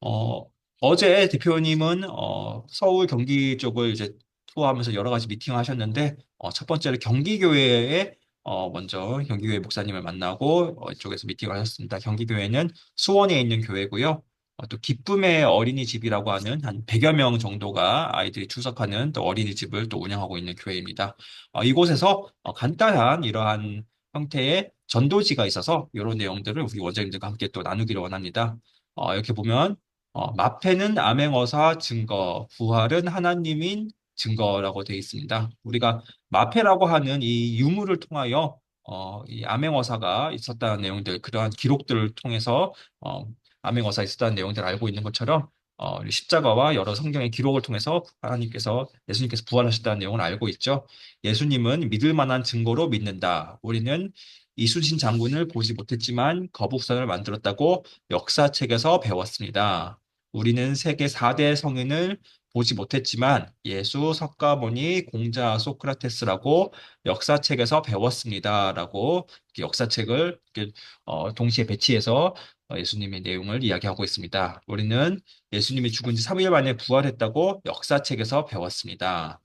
어, 어제 대표님은 서울 경기 쪽을 이제 투어하면서 여러 가지 미팅을 하셨는데 첫 번째로 경기교회에 먼저 경기교회 목사님을 만나고 이쪽에서 미팅을 하셨습니다. 경기교회는 수원에 있는 교회고요. 또 기쁨의 어린이집이라고 하는 한 100여 명 정도가 아이들이 출석하는 또 어린이집을 또 운영하고 있는 교회입니다. 이곳에서 간단한 이러한 형태의 전도지가 있어서 이런 내용들을 우리 원장님들과 함께 또 나누기를 원합니다. 이렇게 보면 마패는 암행어사 증거, 부활은 하나님인 증거라고 되어 있습니다. 우리가 마패라고 하는 이 유물을 통하여 이 암행어사가 있었다는 내용들, 그러한 기록들을 통해서 암행어사 있었다는 내용들을 알고 있는 것처럼 이 십자가와 여러 성경의 기록을 통해서 예수님께서 부활하셨다는 내용을 알고 있죠. 예수님은 믿을 만한 증거로 믿는다. 우리는 이순신 장군을 보지 못했지만 거북선을 만들었다고 역사책에서 배웠습니다. 우리는 세계 4대 성인을 보지 못했지만 예수, 석가모니, 공자, 소크라테스라고 역사책에서 배웠습니다라고 역사책을 동시에 배치해서 예수님의 내용을 이야기하고 있습니다. 우리는 예수님이 죽은 지 3일 만에 부활했다고 역사책에서 배웠습니다.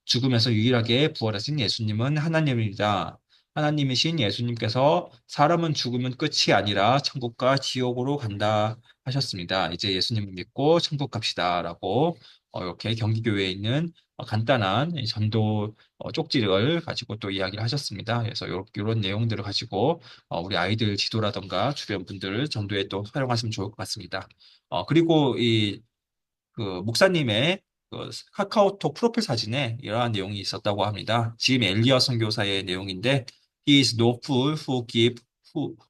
죽음에서 유일하게 부활하신 예수님은 하나님입니다. 하나님이신 예수님께서 사람은 죽으면 끝이 아니라 천국과 지옥으로 간다 하셨습니다. 이제 예수님을 믿고 천국 갑시다라고 이렇게 경기교회에 있는 간단한 이 전도 쪽지를 가지고 또 이야기를 하셨습니다. 그래서 이런 내용들을 가지고 우리 아이들 지도라던가 주변 분들을 전도에 또 활용하시면 좋을 것 같습니다. 그리고 그 목사님의 그 카카오톡 프로필 사진에 이러한 내용이 있었다고 합니다. 짐 엘리어 선교사의 내용인데 He is no fool who give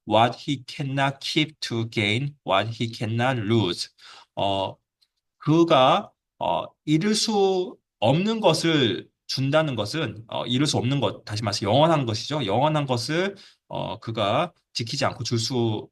what he cannot keep to gain what he cannot lose. 어, 그가 잃을 수 없는 것을 준다는 것은 잃을 수 없는 것, 다시 말해서 영원한 것이죠. 영원한 것을 그가 지키지 않고 줄 수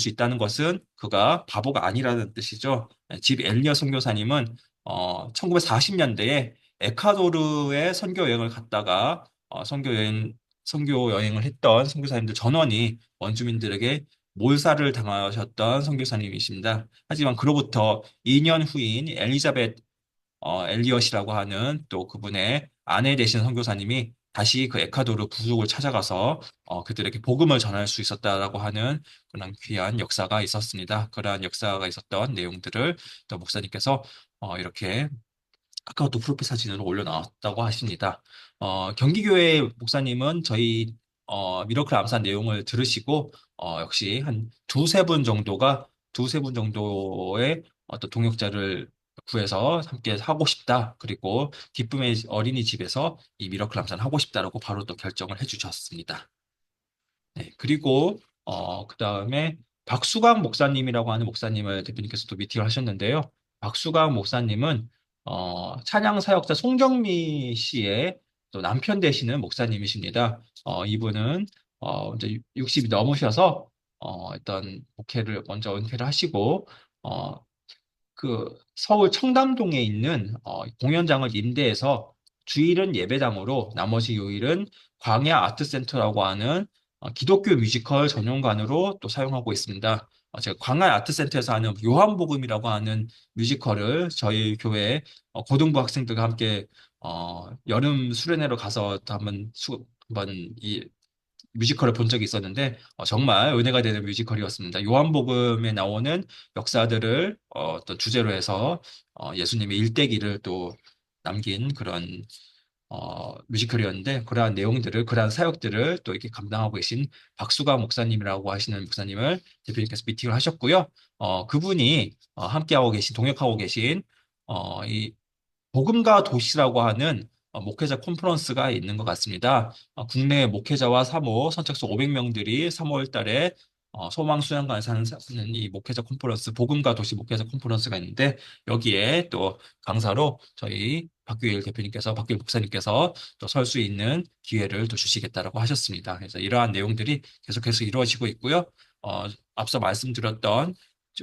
있다는 것은 그가 바보가 아니라는 뜻이죠. 집 엘리어 선교사님은 1940년대에 에콰도르에 선교 여행을 갔다가 선교 여행을 했던 선교사님들 전원이 원주민들에게 몰살을 당하셨던 선교사님이십니다. 하지만 그로부터 2년 후인 엘리자벳 엘리엇이라고 하는 또 그분의 아내 되신 선교사님이 다시 그 에콰도르 부족을 찾아가서 그들에게 복음을 전할 수 있었다라고 하는 그런 귀한 역사가 있었습니다. 그러한 역사가 있었던 내용들을 또 목사님께서 이렇게 카카오톡 프로필 사진으로 올려놨다고 하십니다. 경기교회 목사님은 저희 미러클 암산 내용을 들으시고 역시 한 두세 분 정도의 어떤 동역자를 구해서 함께 하고 싶다. 그리고 기쁨의 어린이집에서 이 미러클 암산 하고 싶다라고 바로 또 결정을 해주셨습니다. 네, 그리고 그다음에 박수강 목사님이라고 하는 목사님을 대표님께서 또 미팅을 하셨는데요. 박수강 목사님은 찬양 사역자 송정미 씨의 또 남편 되시는 목사님이십니다. 이분은 이제 60이 넘으셔서 일단 목회를 먼저 은퇴를 하시고 어, 그 서울 청담동에 있는 공연장을 임대해서 주일은 예배당으로 나머지 요일은 광야 아트센터라고 하는 기독교 뮤지컬 전용관으로 또 사용하고 있습니다. 제가 광야 아트센터에서 하는 요한복음이라고 하는 뮤지컬을 저희 교회 고등부 학생들과 함께 여름 수련회로 가서 또 한번 이 뮤지컬을 본 적이 있었는데 정말 은혜가 되는 뮤지컬이었습니다. 요한복음에 나오는 역사들을 어떤 주제로 해서 예수님의 일대기를 또 남긴 그런 뮤지컬이었는데 그러한 사역들을 또 이렇게 감당하고 계신 박수가 목사님이라고 하시는 목사님을 대표님께서 미팅을 하셨고요. 그분이 동역하고 계신 이 복음과 도시라고 하는 목회자 컨퍼런스가 있는 것 같습니다. 국내 목회자와 사모 선착순 500명들이 3월 달에 소망수양관에서 하는 이 목회자 컨퍼런스, 복음과 도시 목회자 컨퍼런스가 있는데 여기에 또 강사로 저희 박규일 목사님께서 또 설 수 있는 기회를 또 주시겠다라고 하셨습니다. 그래서 이러한 내용들이 계속해서 이루어지고 있고요. 어, 앞서 말씀드렸던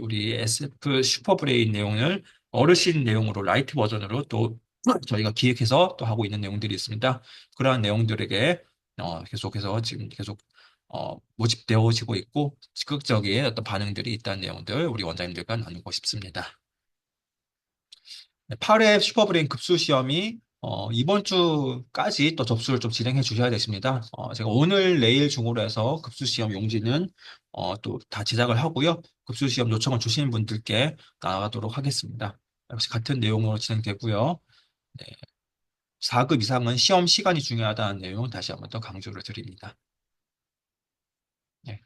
우리 SF 슈퍼브레인 내용을 어르신 내용으로 라이트 버전으로 또 저희가 기획해서 또 하고 있는 내용들이 있습니다. 그러한 내용들에게 계속해서 지금 계속 모집되어지고 있고 적극적인 어떤 반응들이 있다는 내용들 우리 원장님들과 나누고 싶습니다. 8회 슈퍼브레인 급수 시험이 이번 주까지 또 접수를 좀 진행해 주셔야 되십니다. 제가 오늘 내일 중으로 해서 급수 시험 용지는 또 다 제작을 하고요. 급수 시험 요청을 주시는 분들께 나가도록 하겠습니다. 역시 같은 내용으로 진행되고요. 네, 4급 이상은 시험 시간이 중요하다는 내용 다시 한번 더 강조를 드립니다. 네.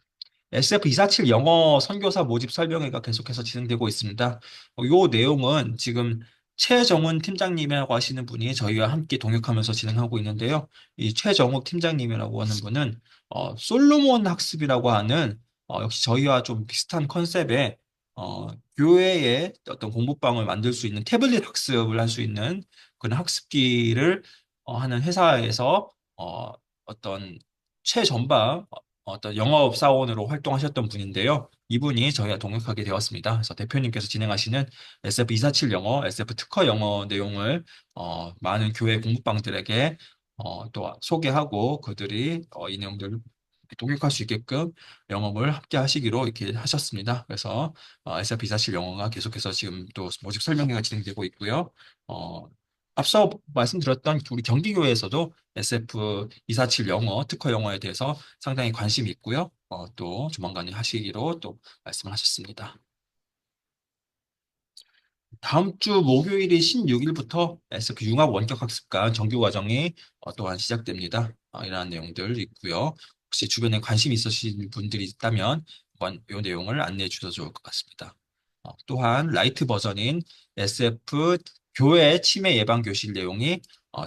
SF247 영어 선교사 모집 설명회가 계속해서 진행되고 있습니다. 이 내용은 지금 최정훈 팀장님이라고 하시는 분이 저희와 함께 동역하면서 진행하고 있는데요. 이 최정욱 팀장님이라고 하는 분은 솔로몬 학습이라고 하는 역시 저희와 좀 비슷한 컨셉의 교회의 어떤 공부방을 만들 수 있는 태블릿 학습을 할 수 있는 그런 학습기를 하는 회사에서 어떤 최전방 어떤 영업사원으로 활동하셨던 분인데요. 이분이 저희와 동역하게 되었습니다. 그래서 대표님께서 진행하시는 SF247 영어, SF 특허 영어 내용을 많은 교회 공부방들에게 또 소개하고 그들이 이 내용들을 동역할 수 있게끔 영업을 함께 하시기로 이렇게 하셨습니다. 그래서 SF247 영어가 계속해서 지금 또 모집 설명회가 진행되고 있고요. 어, 앞서 말씀드렸던 우리 경기교회에서도 SF247 영어, 특허 영어에 대해서 상당히 관심이 있고요. 또 조만간에 하시기로 또 말씀을 하셨습니다. 다음 주 목요일이 16일부터 SF 융합 원격학습관 정규 과정이 또한 시작됩니다. 이러한 내용들 있고요. 혹시 주변에 관심 있으신 분들이 있다면 한번 이 내용을 안내해 주셔도 좋을 것 같습니다. 또한 라이트 버전인 SF 교회 치매 예방 교실 내용이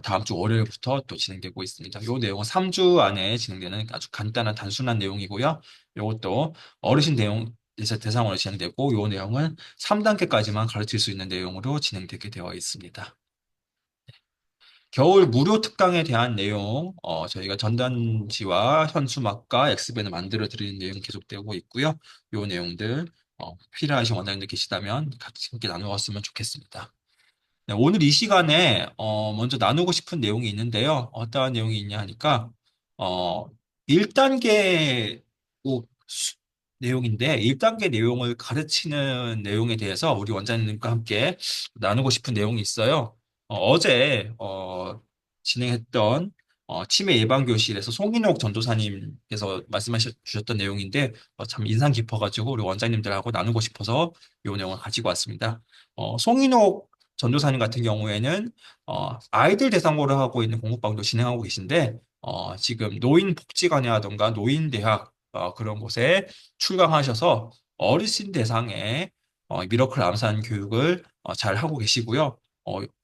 다음 주 월요일부터 또 진행되고 있습니다. 이 내용은 3주 안에 진행되는 아주 간단한 단순한 내용이고요. 이것도 어르신 내용 대상으로 진행되고 이 내용은 3단계까지만 가르칠 수 있는 내용으로 진행되게 되어 있습니다. 겨울 무료 특강에 대한 내용, 저희가 전단지와 현수막과 엑스밴을 만들어 드리는 내용 계속되고 있고요. 이 내용들 필요하신 원장님들 계시다면 같이 함께 나누었으면 좋겠습니다. 네, 오늘 이 시간에 먼저 나누고 싶은 내용이 있는데요. 어떠한 내용이 있냐 하니까 어, 1단계 내용인데 1단계 내용을 가르치는 내용에 대해서 우리 원장님과 함께 나누고 싶은 내용이 있어요. 어제 진행했던 치매 예방 교실에서 송인옥 전도사님께서 말씀하셨 주셨던 내용인데 참 인상 깊어가지고 우리 원장님들하고 나누고 싶어서 이 내용을 가지고 왔습니다. 송인옥 전도사님 같은 경우에는 아이들 대상으로 하고 있는 공부방도 진행하고 계신데 지금 노인복지관이라든가 노인대학 그런 곳에 출강하셔서 어르신 대상의 미러클 암산 교육을 잘 하고 계시고요.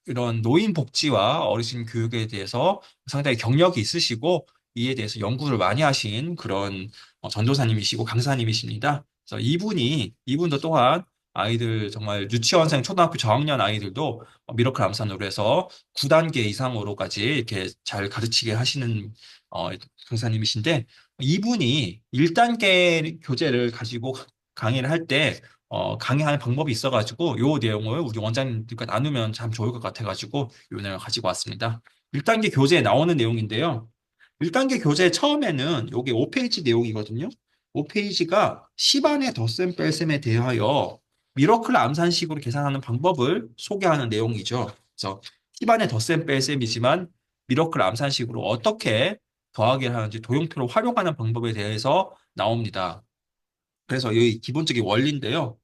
이런 노인 복지와 어르신 교육에 대해서 상당히 경력이 있으시고 이에 대해서 연구를 많이 하신 그런 전도사님이시고 강사님이십니다. 그래서 이분도 또한 아이들 정말 유치원생, 초등학교 저학년 아이들도 미러클 암산으로 해서 9단계 이상으로까지 이렇게 잘 가르치게 하시는 강사님이신데 이분이 1단계 교재를 가지고 강의를 할 때 강의하는 방법이 있어가지고 요 내용을 우리 원장님들과 나누면 참 좋을 것 같아가지고 요 내용을 가지고 왔습니다. 1단계 교재에 나오는 내용인데요. 1단계 교재 처음에는 요게 5페이지 내용이거든요. 5페이지가 10안의 덧셈 뺄셈에 대하여 미러클 암산식으로 계산하는 방법을 소개하는 내용이죠. 그래서 10안의 덧셈 뺄셈이지만 미러클 암산식으로 어떻게 더하기를 하는지 도형표로 활용하는 방법에 대해서 나옵니다. 그래서 이 기본적인 원리인데요.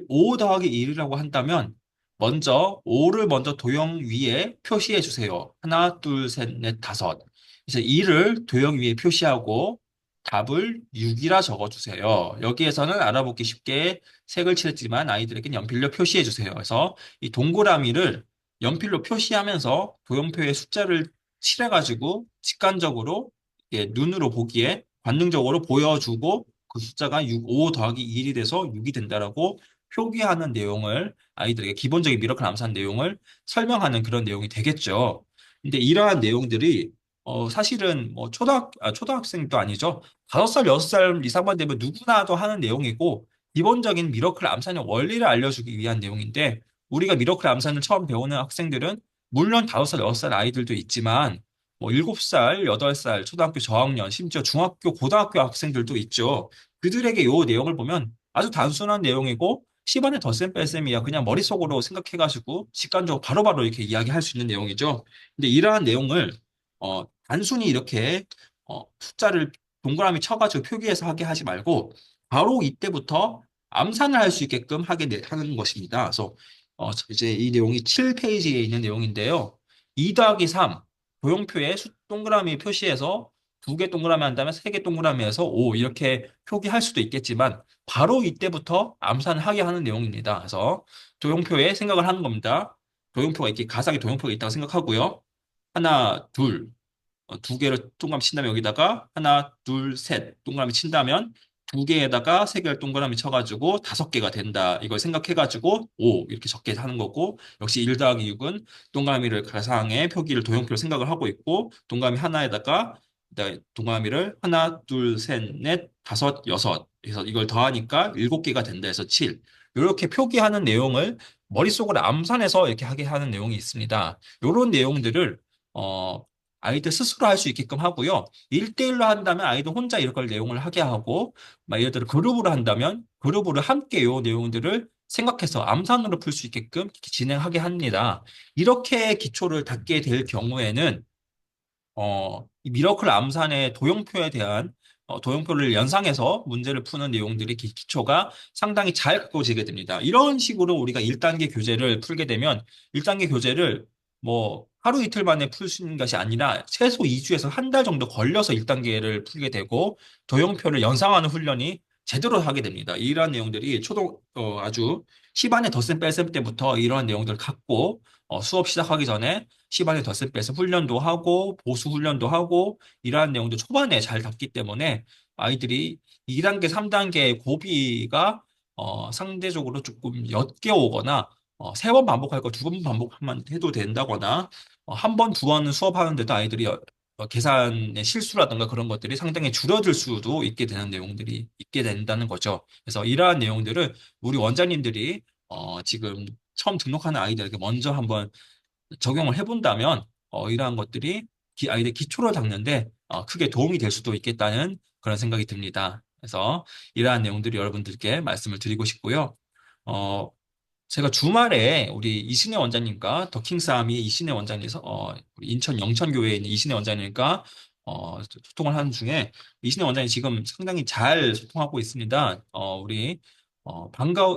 5 더하기 1이라고 한다면 먼저 5를 먼저 도형 위에 표시해 주세요. 하나, 둘, 셋, 넷, 다섯. 이제 2를 도형 위에 표시하고 답을 6이라 적어 주세요. 여기에서는 알아보기 쉽게 색을 칠했지만 아이들에게는 연필로 표시해 주세요. 그래서 이 동그라미를 연필로 표시하면서 도형표에 숫자를 칠해가지고 직관적으로 눈으로 보기에 관능적으로 보여주고 그 숫자가 5 더하기 1이 돼서 6이 된다라고 표기하는 내용을 아이들에게 기본적인 미러클 암산 내용을 설명하는 그런 내용이 되겠죠. 근데 이러한 내용들이 사실은 뭐 초등학생도 아니죠. 5살, 6살 이상만 되면 누구나도 하는 내용이고 기본적인 미러클 암산의 원리를 알려주기 위한 내용인데 우리가 미러클 암산을 처음 배우는 학생들은 물론 5살, 6살 아이들도 있지만 뭐 7살, 8살, 초등학교 저학년, 심지어 중학교, 고등학교 학생들도 있죠. 그들에게 요 내용을 보면 아주 단순한 내용이고 시간의 덧셈 뺄셈이야. 그냥 머릿속으로 생각해가지고 직관적으로 바로바로 이렇게 이야기할 수 있는 내용이죠. 근데 이러한 내용을 단순히 이렇게 숫자를 동그라미 쳐가지고 표기해서 하게 하지 말고 바로 이때부터 암산을 할 수 있게끔 하는 것입니다. 그래서 이제 이 내용이 7페이지에 있는 내용인데요. 2 더하기 3, 도형표에 동그라미 표시해서 2개 동그라미 한다면 3개 동그라미에서 5 이렇게 표기할 수도 있겠지만 바로 이때부터 암산을 하게 하는 내용입니다. 그래서 도형표에 생각을 하는 겁니다. 도형표가 이렇게 가상의 도형표가 있다고 생각하고요. 하나, 둘, 2개를 동그라미 친다면 여기다가 하나, 둘, 셋 동그라미 친다면 2개에다가 3개를 동그라미 쳐가지고 5개가 된다. 이걸 생각해가지고 5 이렇게 적게 하는 거고 역시 1 더하기 6은 동그라미를 가상의 표기를 도형표로 생각을 하고 있고 동그라미 하나에다가 그다음에 동그라미를 하나, 둘, 셋, 넷, 다섯, 여섯 그래서 이걸 더하니까 7개가 된다 해서 7 이렇게 표기하는 내용을 머릿속으로 암산해서 이렇게 하게 하는 내용이 있습니다. 이런 내용들을 어, 아이들 스스로 할 수 있게끔 하고요. 1대1로 한다면 아이들 혼자 이걸 내용을 하게 하고, 예를 들어 그룹으로 한다면 그룹으로 함께 요 내용들을 생각해서 암산으로 풀 수 있게끔 이렇게 진행하게 합니다. 이렇게 기초를 닦게 될 경우에는 이 미러클 암산의 도형표에 대한 도형표를 연상해서 문제를 푸는 내용들이 기초가 상당히 잘 갖고지게 됩니다. 이런 식으로 우리가 1단계 교재를 풀게 되면 1단계 교재를 뭐 하루 이틀 만에 풀 수 있는 것이 아니라 최소 2주에서 한 달 정도 걸려서 1단계를 풀게 되고 도형표를 연상하는 훈련이 제대로 하게 됩니다. 이러한 내용들이 아주 시반의 덧셈 뺄셈 때부터 이러한 내용들을 갖고 수업 시작하기 전에 시반의 덧셈 뺄셈 훈련도 하고 보수 훈련도 하고 이러한 내용도 초반에 잘 잡기 때문에 아이들이 2단계, 3단계의 고비가 상대적으로 조금 옅게 오거나 3번 반복할 거 2번 반복만 해도 된다거나 한 번, 2번 수업하는데도 아이들이 계산의 실수라든가 그런 것들이 상당히 줄어들 수도 있게 되는 내용들이 있게 된다는 거죠. 그래서 이러한 내용들을 우리 원장님들이 지금 처음 등록하는 아이들에게 먼저 한번 적용을 해본다면 이러한 것들이 아이들 기초를 닦는데 크게 도움이 될 수도 있겠다는 그런 생각이 듭니다. 그래서 이러한 내용들이 여러분들께 말씀을 드리고 싶고요. 어, 제가 주말에 우리 이신혜 원장님과 더킹스아미 이신혜 원장님께서 우리 인천 영천교회에 있는 이신혜 원장님과 소통을 하는 중에 이신혜 원장님 지금 상당히 잘 소통하고 있습니다. 우리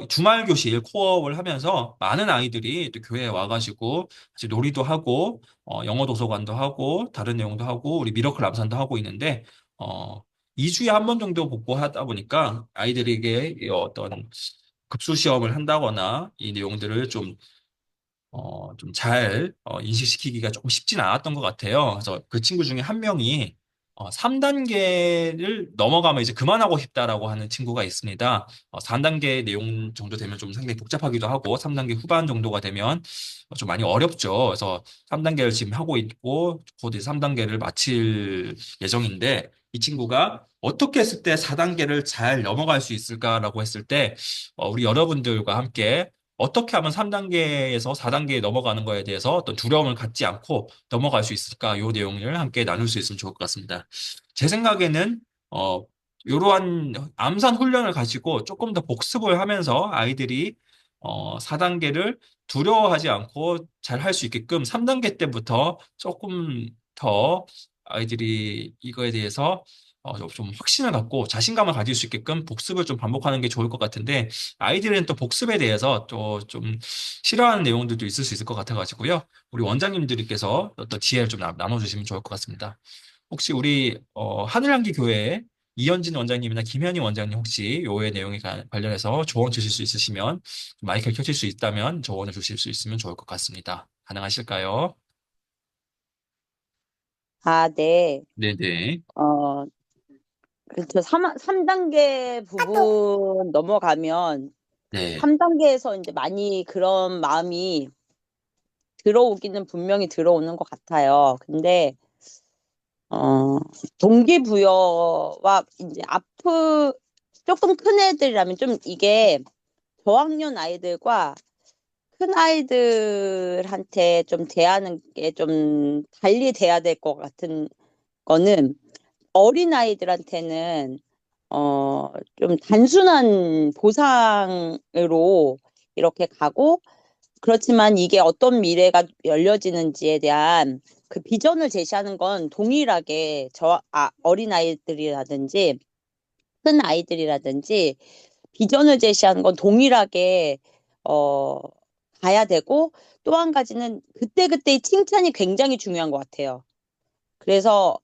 주말 교실 코업을 하면서 많은 아이들이 또 교회에 와가지고 같이 놀이도 하고 영어 도서관도 하고 다른 내용도 하고 우리 미러클 암산도 하고 있는데 어, 2주에 한 번 정도 복구하다 보니까 아이들에게 이 어떤 급수 시험을 한다거나 이 내용들을 좀 잘 인식시키기가 조금 쉽진 않았던 것 같아요. 그래서 그 친구 중에 한 명이 3단계를 넘어가면 이제 그만하고 싶다라고 하는 친구가 있습니다. 3단계 내용 정도 되면 좀 상당히 복잡하기도 하고 3단계 후반 정도가 되면 좀 많이 어렵죠. 그래서 3단계를 지금 하고 있고 곧 이제 3단계를 마칠 예정인데 이 친구가 어떻게 했을 때 4단계를 잘 넘어갈 수 있을까라고 했을 때 우리 여러분들과 함께 어떻게 하면 3단계에서 4단계에 넘어가는 거에 대해서 어떤 두려움을 갖지 않고 넘어갈 수 있을까? 이 내용을 함께 나눌 수 있으면 좋을 것 같습니다. 제 생각에는, 이러한 암산 훈련을 가지고 조금 더 복습을 하면서 아이들이, 4단계를 두려워하지 않고 잘 할 수 있게끔 3단계 때부터 조금 더 아이들이 이거에 대해서 좀 확신을 갖고 자신감을 가질 수 있게끔 복습을 좀 반복하는 게 좋을 것 같은데 아이들은 또 복습에 대해서 또 좀 싫어하는 내용들도 있을 수 있을 것 같아가지고요. 우리 원장님들께서 어떤 지혜를 좀 나눠주시면 좋을 것 같습니다. 혹시 우리 하늘향기 교회 이현진 원장님이나 김현희 원장님 혹시 요의 내용에 관련해서 조언 주실 수 있으시면 마이크를 켜실 수 있다면 조언을 주실 수 있으면 좋을 것 같습니다. 가능하실까요? 아, 네. 네네. 어, 그렇죠. 3단계 부분 넘어가면 네. 3단계에서 이제 많이 그런 마음이 들어오기는 분명히 들어오는 것 같아요. 근데, 어, 동기부여와 이제 조금 큰 애들이라면 좀 이게 저학년 아이들과 큰 아이들한테 좀 대하는 게 좀 달리 돼야 될 것 같은 거는 어린 아이들한테는 좀 단순한 보상으로 이렇게 가고 그렇지만 이게 어떤 미래가 열려지는지에 대한 그 비전을 제시하는 건 동일하게 어린 아이들이라든지 큰 아이들이라든지 비전을 제시하는 건 동일하게 어, 가야 되고 또 한 가지는 그때그때의 칭찬이 굉장히 중요한 것 같아요. 그래서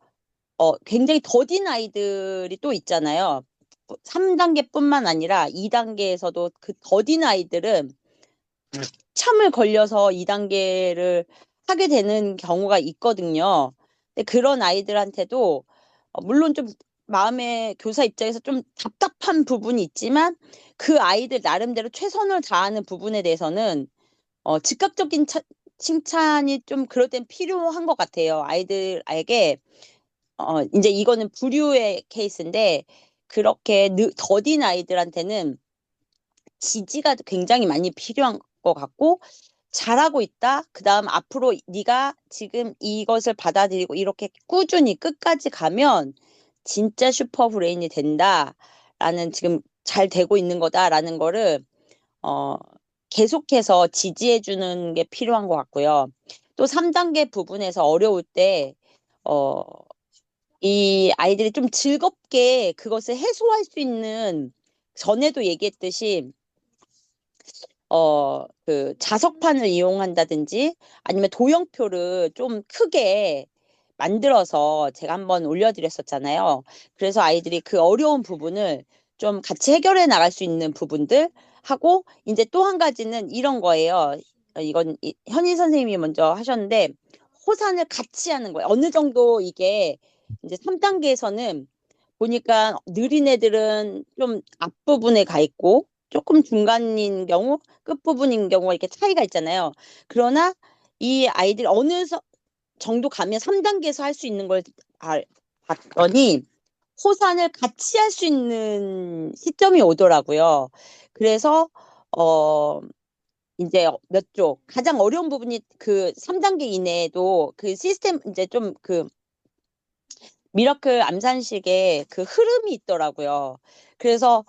굉장히 더딘 아이들이 또 있잖아요. 3단계뿐만 아니라 2단계에서도 그 더딘 아이들은 참을 걸려서 2단계를 하게 되는 경우가 있거든요. 근데 그런 아이들한테도 물론 좀 마음의 교사 입장에서 좀 답답한 부분이 있지만 그 아이들 나름대로 최선을 다하는 부분에 대해서는 즉각적인 칭찬이 좀 그럴 땐 필요한 것 같아요. 아이들에게 이제 이거는 부류의 케이스인데 그렇게 더딘 아이들한테는 지지가 굉장히 많이 필요한 것 같고 잘하고 있다. 그다음 앞으로 네가 지금 이것을 받아들이고 이렇게 꾸준히 끝까지 가면 진짜 슈퍼 브레인이 된다라는 지금 잘 되고 있는 거다라는 거를 어, 계속해서 지지해 주는 게 필요한 것 같고요. 또 3단계 부분에서 어려울 때 어, 이 아이들이 좀 즐겁게 그것을 해소할 수 있는 전에도 얘기했듯이 그 자석판을 이용한다든지 아니면 도형표를 좀 크게 만들어서 제가 한번 올려드렸었잖아요. 그래서 아이들이 그 어려운 부분을 좀 같이 해결해 나갈 수 있는 부분들 하고 이제 또 한 가지는 이런 거예요. 이건 현희 선생님이 먼저 하셨는데 호산을 같이 하는 거예요. 어느 정도 이게 이제 3단계에서는 보니까 느린 애들은 좀 앞부분에 가 있고 조금 중간인 경우, 끝부분인 경우가 이렇게 차이가 있잖아요. 그러나 이 아이들이 정도 가면 3단계에서 할 수 있는 걸 봤더니 호산을 같이 할 수 있는 시점이 오더라고요. 그래서 어 이제 몇 쪽 가장 어려운 부분이 그 3단계 이내에도 그 시스템 이제 좀 그 미러클 암산식의 그 흐름이 있더라고요. 그래서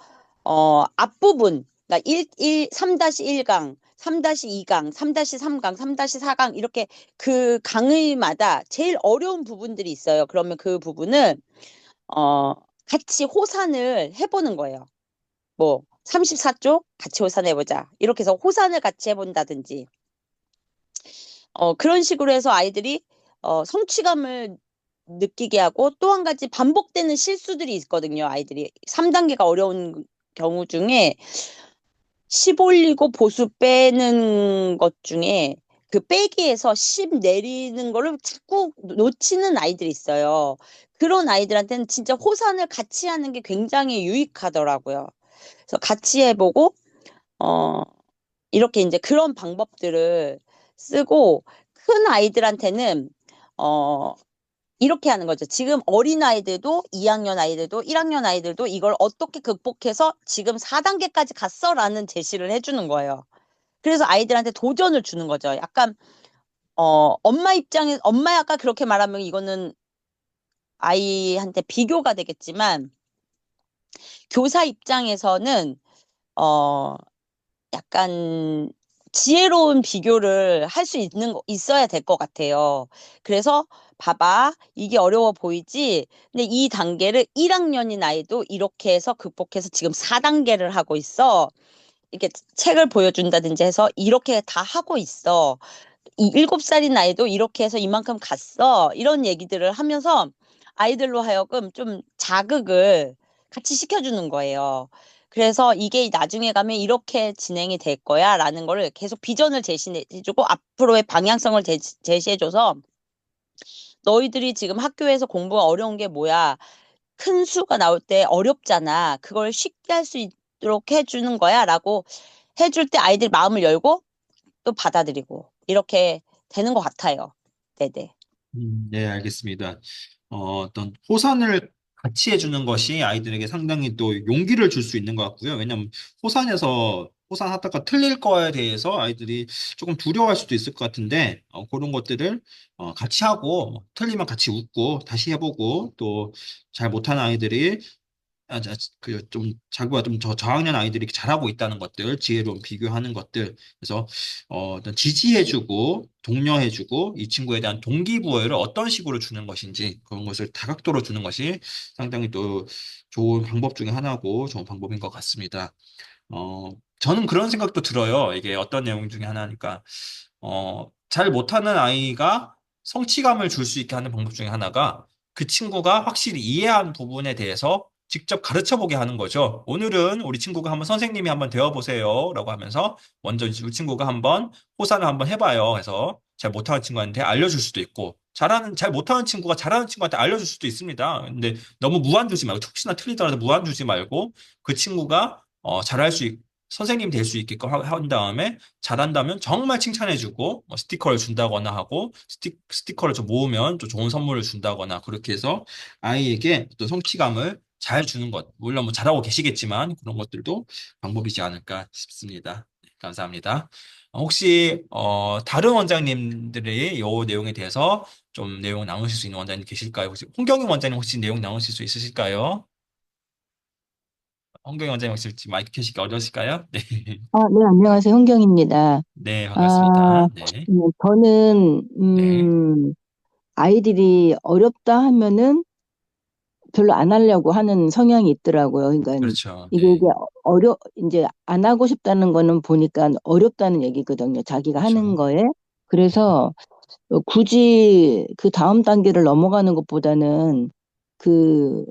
앞부분 그러니까 3-1강, 3-2강, 3-3강, 3-4강 이렇게 그 강의마다 제일 어려운 부분들이 있어요. 그러면 그 부분을 어 같이 호산을 해보는 거예요. 뭐 34쪽 같이 호산해보자. 이렇게 해서 호산을 같이 해본다든지 그런 식으로 해서 아이들이 성취감을 느끼게 하고 또 한 가지 반복되는 실수들이 있거든요. 아이들이 3단계가 어려운 경우 중에 10 올리고 보수 빼는 것 중에 그 빼기에서 10 내리는 거를 자꾸 놓치는 아이들이 있어요. 그런 아이들한테는 진짜 호산을 같이 하는 게 굉장히 유익하더라고요. 그래서 같이 해보고 어, 이렇게 이제 그런 방법들을 쓰고 큰 아이들한테는 어, 이렇게 하는 거죠. 지금 어린 아이들도 2학년 아이들도 1학년 아이들도 이걸 어떻게 극복해서 지금 4단계까지 갔어라는 제시를 해주는 거예요. 그래서 아이들한테 도전을 주는 거죠. 약간 엄마 아까 그렇게 말하면 이거는 아이한테 비교가 되겠지만 교사 입장에서는 어 약간 지혜로운 비교를 할 수 있어야 될 것 같아요. 그래서 봐봐, 이게 어려워 보이지? 근데 이 단계를 1학년인 아이도 이렇게 해서 극복해서 지금 4단계를 하고 있어. 이렇게 책을 보여준다든지 해서 이렇게 다 하고 있어. 이 7살인 아이도 이렇게 해서 이만큼 갔어. 이런 얘기들을 하면서 아이들로 하여금 좀 자극을 같이 시켜주는 거예요. 그래서 이게 나중에 가면 이렇게 진행이 될 거야 라는 거를 계속 비전을 제시해주고 앞으로의 방향성을 제시해줘서 너희들이 지금 학교에서 공부가 어려운 게 뭐야? 큰 수가 나올 때 어렵잖아. 그걸 쉽게 할 수 있도록 해주는 거야 라고 해줄 때 아이들 마음을 열고 또 받아들이고 이렇게 되는 것 같아요. 네네. 네, 알겠습니다. 어떤 호산을 같이 해주는 것이 아이들에게 상당히 또 용기를 줄 수 있는 것 같고요. 왜냐하면 호산에서 호산하다가 틀릴 거에 대해서 아이들이 조금 두려워할 수도 있을 것 같은데 그런 것들을 같이 하고 틀리면 같이 웃고 다시 해보고 또 잘 못하는 아이들이 좀 자기가 좀 저학년 아이들이 잘하고 있다는 것들, 지혜로운 비교하는 것들, 그래서 어떤 지지해주고 독려해주고 이 친구에 대한 동기부여를 어떤 식으로 주는 것인지 그런 것을 다각도로 주는 것이 상당히 또 좋은 방법 중에 하나고 좋은 방법인 것 같습니다. 저는 그런 생각도 들어요. 이게 어떤 내용 중에 하나니까 잘 못하는 아이가 성취감을 줄 수 있게 하는 방법 중에 하나가 그 친구가 확실히 이해한 부분에 대해서 직접 가르쳐 보게 하는 거죠. 오늘은 우리 친구가 한번 선생님이 한번 되어보세요. 라고 하면서 먼저 우리 친구가 한번 호사를 한번 해봐요. 해서 잘 못하는 친구한테 알려줄 수도 있고, 잘 못하는 친구가 잘하는 친구한테 알려줄 수도 있습니다. 근데 너무 무한 두지 말고, 혹시나 틀리더라도 무한 두지 말고, 그 친구가 잘할 수 선생님 될 수 있게끔 한 다음에 잘한다면 정말 칭찬해주고 뭐 스티커를 준다거나 하고 스티커를 좀 모으면 또 좋은 선물을 준다거나 그렇게 해서 아이에게 또 성취감을 잘 주는 것. 물론 뭐 잘하고 계시겠지만 그런 것들도 방법이지 않을까 싶습니다. 네, 감사합니다. 혹시 다른 원장님들이 이 내용에 대해서 좀 내용 나누실 수 있는 원장님 계실까요? 혹시 홍경희 원장님 혹시 내용 나누실 수 있으실까요? 홍경희 원장님 혹시 마이크 켜시기 어려우실까요? 네. 네, 안녕하세요. 홍경입니다. 네, 아, 반갑습니다. 네. 저는, 네. 아이들이 어렵다 하면은 별로 안 하려고 하는 성향이 있더라고요. 그러니까 그렇죠. 이게 네. 이제 안 하고 싶다는 거는 보니까 어렵다는 얘기거든요. 자기가 하는 그렇죠. 거에. 네. 그래서 굳이 그 다음 단계를 넘어가는 것보다는 그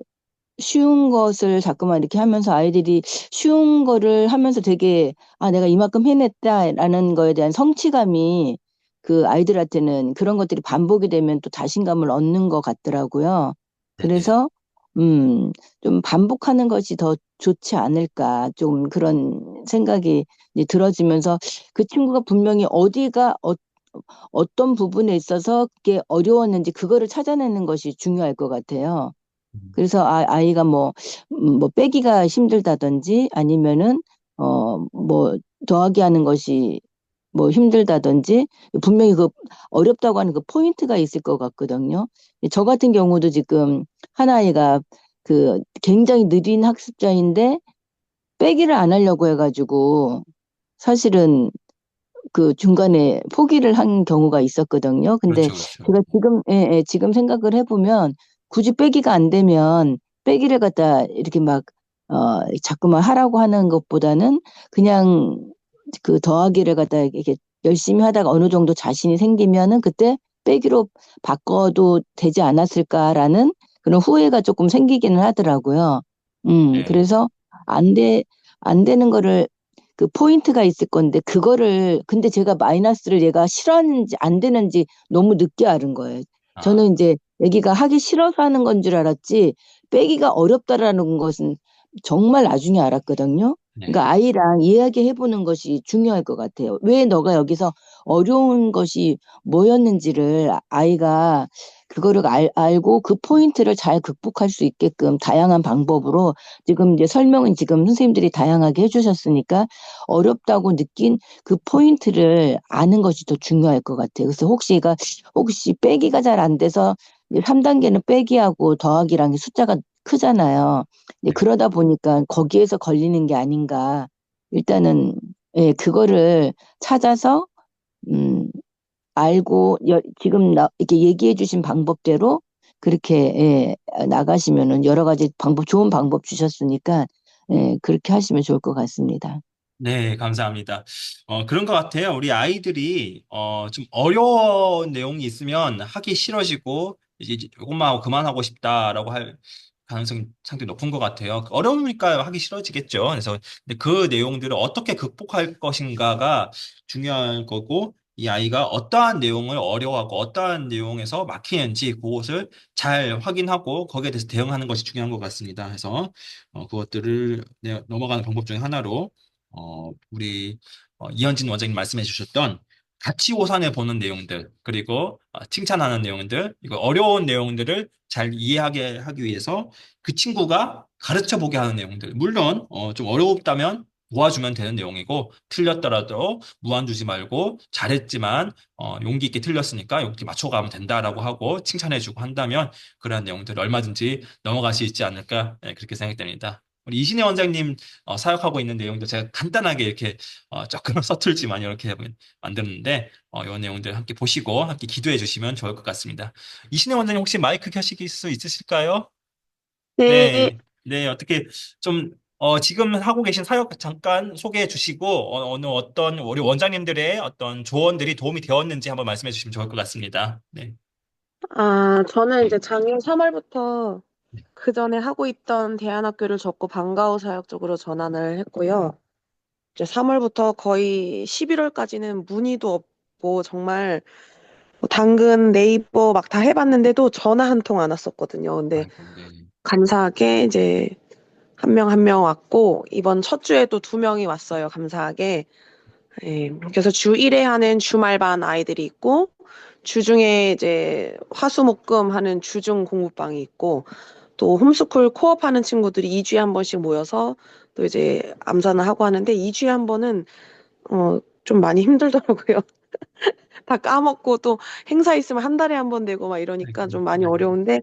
쉬운 것을 자꾸만 이렇게 하면서 아이들이 쉬운 거를 하면서 되게 내가 이만큼 해냈다라는 거에 대한 성취감이 그 아이들한테는 그런 것들이 반복이 되면 또 자신감을 얻는 것 같더라고요. 네네. 그래서 음, 좀 반복하는 것이 더 좋지 않을까 좀 그런 생각이 이제 들어지면서 그 친구가 분명히 어떤 부분에 있어서 그게 어려웠는지 그거를 찾아내는 것이 중요할 것 같아요. 음, 그래서 아이가 뭐 빼기가 힘들다든지 아니면은 뭐 더하기 하는 것이 뭐 힘들다든지 분명히 그 어렵다고 하는 그 포인트가 있을 것 같거든요. 저 같은 경우도 지금 한 아이가 그 굉장히 느린 학습자인데 빼기를 안 하려고 해가지고 사실은 그 중간에 포기를 한 경우가 있었거든요. 근데 그렇죠, 그렇죠. 제가 지금 생각을 해보면 굳이 빼기가 안 되면 빼기를 갖다 이렇게 자꾸만 하라고 하는 것보다는 그냥 그 더하기를 갖다 이렇게 열심히 하다가 어느 정도 자신이 생기면은 그때 빼기로 바꿔도 되지 않았을까라는 그런 후회가 조금 생기기는 하더라고요. 네. 그래서 안 돼, 안 되는 거를 그 포인트가 있을 건데 그거를 근데 제가 마이너스를 얘가 싫어하는지 안 되는지 너무 늦게 알은 거예요. 아, 저는 이제 애기가 하기 싫어서 하는 건 줄 알았지 빼기가 어렵다라는 것은 정말 나중에 알았거든요. 네. 그러니까 아이랑 이야기해 보는 것이 중요할 것 같아요. 왜 너가 여기서 어려운 것이 뭐였는지를 아이가 그거를 알고 그 포인트를 잘 극복할 수 있게끔 다양한 방법으로 지금 이제 설명은 지금 선생님들이 다양하게 해주셨으니까 어렵다고 느낀 그 포인트를 아는 것이 더 중요할 것 같아요. 그래서 혹시 빼기가 잘 안 돼서 3단계는 빼기하고 더하기랑 숫자가 크잖아요. 이제 네. 그러다 보니까 거기에서 걸리는 게 아닌가. 일단은 예, 그거를 찾아서 음, 알고 지금 이렇게 얘기해 주신 방법대로 그렇게 나가시면은 여러 가지 좋은 방법 주셨으니까 그렇게 하시면 좋을 것 같습니다. 네, 감사합니다. 그런 것 같아요. 우리 아이들이, 좀 어려운 내용이 있으면 하기 싫어지고, 이제 이것만 하고 그만하고 싶다라고 할 가능성이 상당히 높은 것 같아요. 어려우니까 하기 싫어지겠죠. 그래서 근데 그 내용들을 어떻게 극복할 것인가가 중요한 거고, 이 아이가 어떠한 내용을 어려워하고 어떠한 내용에서 막히는지 그것을 잘 확인하고 거기에 대해서 대응하는 것이 중요한 것 같습니다. 그래서 그것들을 넘어가는 방법 중에 하나로 우리 이현진 원장님 말씀해 주셨던 가치 호산해 보는 내용들, 그리고 칭찬하는 내용들, 이거 어려운 내용들을 잘 이해하게 하기 위해서 그 친구가 가르쳐 보게 하는 내용들. 물론, 좀 어렵다면 도와주면 되는 내용이고 틀렸더라도 무안 두지 말고 잘했지만 용기 있게 틀렸으니까 용기 맞춰가면 된다라고 하고 칭찬해주고 한다면 그런 내용들을 얼마든지 넘어갈 수 있지 않을까 그렇게 생각됩니다. 우리 이신혜 원장님 사역하고 있는 내용도 제가 간단하게 이렇게 조금 서툴지만 이렇게 만들었는데 이 내용들 함께 보시고 함께 기도해 주시면 좋을 것 같습니다. 이신혜 원장님 혹시 마이크 켜실 수 있으실까요? 네, 네, 네, 어떻게 좀, 지금 하고 계신 사역 잠깐 소개해 주시고, 어느 어떤 우리 원장님들의 어떤 조언들이 도움이 되었는지 한번 말씀해 주시면 좋을 것 같습니다. 네. 저는 이제 작년 3월부터 그 전에 하고 있던 대안학교를 접고 방과후 사역 쪽으로 전환을 했고요. 이제 3월부터 거의 11월까지는 문의도 없고 정말 뭐 당근, 네이버 막 다 해봤는데도 전화 한 통 안 왔었거든요. 근데 아이고, 네. 감사하게 이제 한 명 한 명 왔고 이번 첫 주에도 두 명이 왔어요. 감사하게. 예, 그래서 주 1회 하는 주말반 아이들이 있고 주중에 이제 화수목금 하는 주중 공부방이 있고 또 홈스쿨 코업 하는 친구들이 2주에 한 번씩 모여서 또 이제 암산을 하고 하는데 2주에 한 번은 좀 많이 힘들더라고요. 다 까먹고 또 행사 있으면 한 달에 한 번 되고 막 이러니까 아이고, 좀 많이 네. 어려운데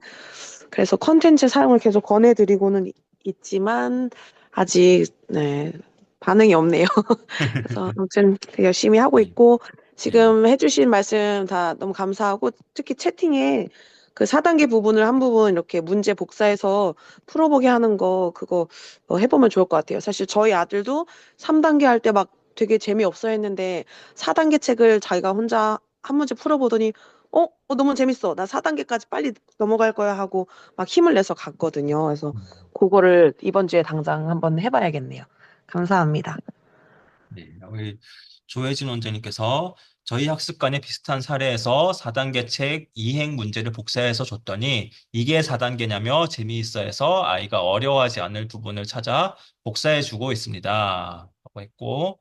그래서 컨텐츠 사용을 계속 권해드리고는 있지만 아직 네, 반응이 없네요. 그래서 아무튼 되게 열심히 하고 네, 있고 네, 지금 해주신 말씀 다 너무 감사하고 특히 채팅에 그 4단계 부분을 한 부분 이렇게 문제 복사해서 풀어보게 하는 거 그거 해보면 좋을 것 같아요. 사실 저희 아들도 3단계 할 때 막 되게 재미없어 했는데 4단계 책을 자기가 혼자 한 문제 풀어보더니 너무 재밌어. 나 4단계까지 빨리 넘어갈 거야 하고 막 힘을 내서 갔거든요. 그래서 그거를 이번 주에 당장 한번 해봐야겠네요. 감사합니다. 네. 우리 조혜진 원장님께서 저희 학습관에 비슷한 사례에서 4단계 책 이행 문제를 복사해서 줬더니 이게 4단계냐며 재미있어 해서 아이가 어려워하지 않을 부분을 찾아 복사해 주고 있습니다. 라고 했고,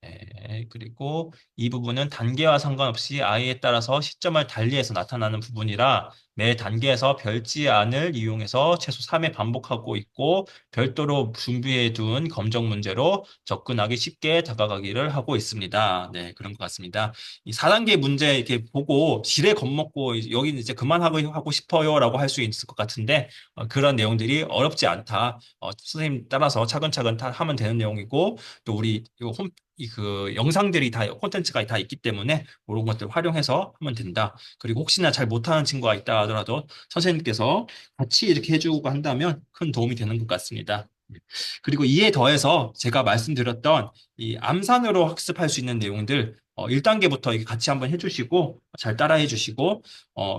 네, 그리고 이 부분은 단계와 상관없이 아이에 따라서 시점을 달리해서 나타나는 부분이라 매 단계에서 별지안을 이용해서 최소 3회 반복하고 있고 별도로 준비해 둔 검정 문제로 접근하기 쉽게 다가가기를 하고 있습니다. 네, 그런 것 같습니다. 이 4단계 문제 이렇게 보고 지레 겁먹고 여기는 이제 그만하고 싶어요라고 할 수 있을 것 같은데 그런 내용들이 어렵지 않다. 선생님 따라서 차근차근 다 하면 되는 내용이고 또 우리 그 영상들이 다 콘텐츠가 다 있기 때문에 그런 것들 활용해서 하면 된다. 그리고 혹시나 잘 못하는 친구가 있다 하더라도 선생님께서 같이 이렇게 해주고 한다면 큰 도움이 되는 것 같습니다. 그리고 이에 더해서 제가 말씀드렸던 이 암산으로 학습할 수 있는 내용들 1단계부터 이렇게 같이 한번 해주시고 잘 따라해 주시고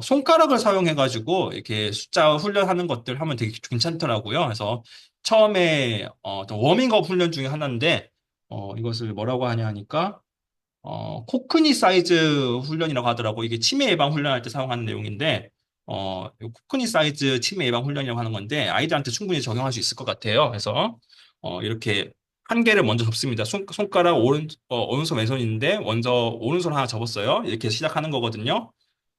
손가락을 사용해가지고 이렇게 숫자 훈련하는 것들 하면 되게 괜찮더라고요. 그래서 처음에 또 워밍업 훈련 중에 하나인데 이것을 뭐라고 하냐 하니까 코크니 사이즈 훈련이라고 하더라고. 이게 치매 예방 훈련할 때 사용하는 내용인데, 이 코크니 사이즈 치매 예방 훈련이라고 하는 건데, 아이들한테 충분히 적용할 수 있을 것 같아요. 그래서, 이렇게 한 개를 먼저 접습니다. 손가락 오른손 왼손인데, 먼저 오른손 하나 접었어요. 이렇게 시작하는 거거든요.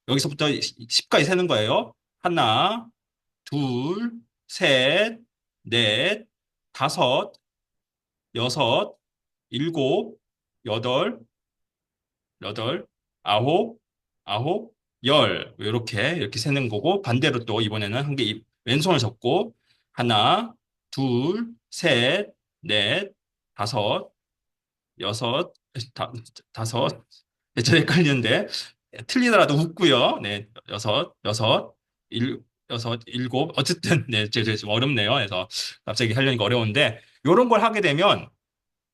여기서부터 10까지 세는 거예요. 하나, 둘, 셋, 넷, 다섯, 여섯, 일곱, 여덟, 여덟, 아홉, 이렇게 세는 거고 반대로 또 이번에는 한 개 왼손을 잡고 하나, 둘, 셋, 넷, 다섯, 여섯, 다섯. 저 헷갈리는데 틀리더라도 웃고요. 네, 여섯, 일곱. 어쨌든 네, 좀 어렵네요. 그래서 갑자기 하려니까 어려운데 이런 걸 하게 되면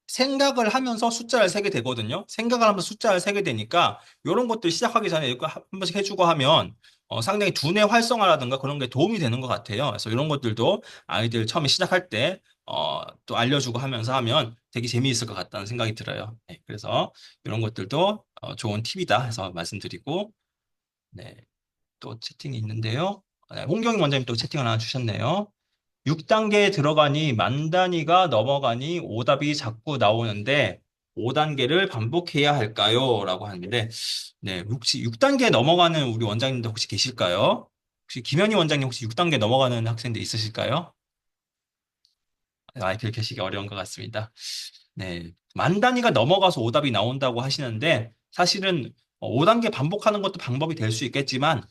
생각을 하면서 숫자를 세게 되거든요. 생각을 하면서 숫자를 세게 되니까 이런 것들 시작하기 전에 이거 한 번씩 해주고 하면 상당히 두뇌 활성화라든가 그런 게 도움이 되는 것 같아요. 그래서 이런 것들도 아이들 처음에 시작할 때 또 알려주고 하면서 하면 되게 재미있을 것 같다는 생각이 들어요. 네, 그래서 이런 것들도 좋은 팁이다 해서 말씀드리고 네, 또 채팅이 있는데요. 네, 홍경희 원장님 또 채팅 하나 주셨네요. 6단계에 들어가니 만 단위가 넘어가니 오답이 자꾸 나오는데 5단계를 반복해야 할까요? 라고 하는데 네, 혹시 6단계 넘어가는 우리 원장님도 혹시 계실까요? 혹시 김현희 원장님 혹시 6단계 넘어가는 학생들 있으실까요? 아이들 계시기 어려운 것 같습니다. 네. 만 단위가 넘어가서 오답이 나온다고 하시는데 사실은 5단계 반복하는 것도 방법이 될 수 있겠지만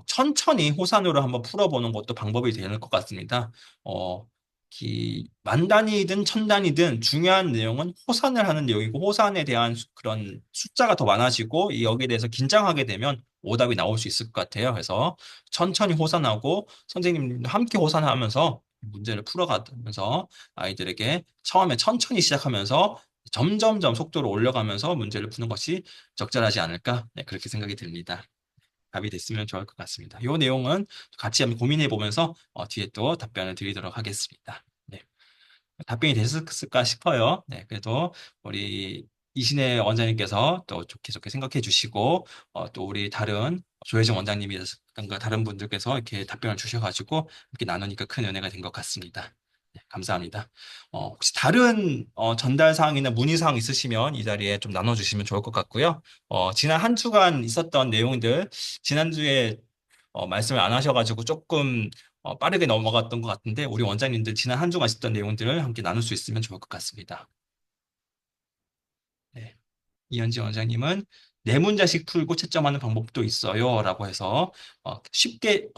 천천히 호산으로 한번 풀어보는 것도 방법이 될 것 같습니다. 어, 만 단위든 천 단위든 중요한 내용은 호산을 하는 내용이고 호산에 대한 그런 숫자가 더 많아지고 여기에 대해서 긴장하게 되면 오답이 나올 수 있을 것 같아요. 그래서 천천히 호산하고 선생님도 함께 호산하면서 문제를 풀어가면서 아이들에게 처음에 천천히 시작하면서 점점점 속도를 올려가면서 문제를 푸는 것이 적절하지 않을까? 네, 그렇게 생각이 듭니다. 답이 됐으면 좋을 것 같습니다. 이 내용은 같이 한번 고민해 보면서 뒤에 또 답변을 드리도록 하겠습니다. 네, 답변이 됐을까 싶어요. 네, 그래도 우리 이신혜 원장님께서 또 좋게 좋게 생각해 주시고 또 우리 다른 조혜정 원장님이라든가 다른 분들께서 이렇게 답변을 주셔가지고 이렇게 나누니까 큰 은혜가 된 것 같습니다. 네, 감사합니다. 혹시 다른 전달 사항이나 문의 사항 있으시면 이 자리에 좀 나눠주시면 좋을 것 같고요. 지난 한 주간 있었던 내용들 지난주에 말씀을 안 하셔가지고 조금 빠르게 넘어갔던 것 같은데 우리 원장님들 지난 한 주간 있었던 내용들을 함께 나눌 수 있으면 좋을 것 같습니다. 네. 이현지 원장님은 네 문제씩 풀고 채점하는 방법도 있어요. 라고 해서 쉽게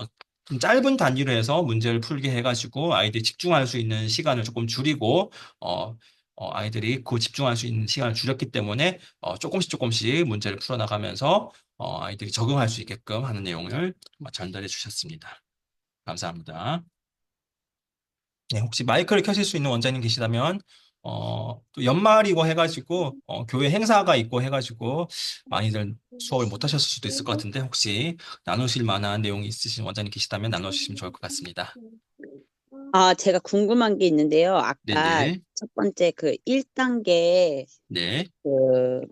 좀 짧은 단위로 해서 문제를 풀게 해가지고 아이들이 집중할 수 있는 시간을 조금 줄이고 아이들이 그 집중할 수 있는 시간을 줄였기 때문에 조금씩 조금씩 문제를 풀어나가면서 아이들이 적응할 수 있게끔 하는 내용을 전달해 주셨습니다. 감사합니다. 네, 혹시 마이크를 켜실 수 있는 원장님 계시다면, 또 연말이고 해가지고, 교회 행사가 있고 해가지고, 많이들 수업을 못 하셨을 수도 있을 것 같은데, 혹시 나누실 만한 내용이 있으신 원장님 계시다면 나눠주시면 좋을 것 같습니다. 제가 궁금한 게 있는데요. 아까 네네. 첫 번째 그 1단계 네. 그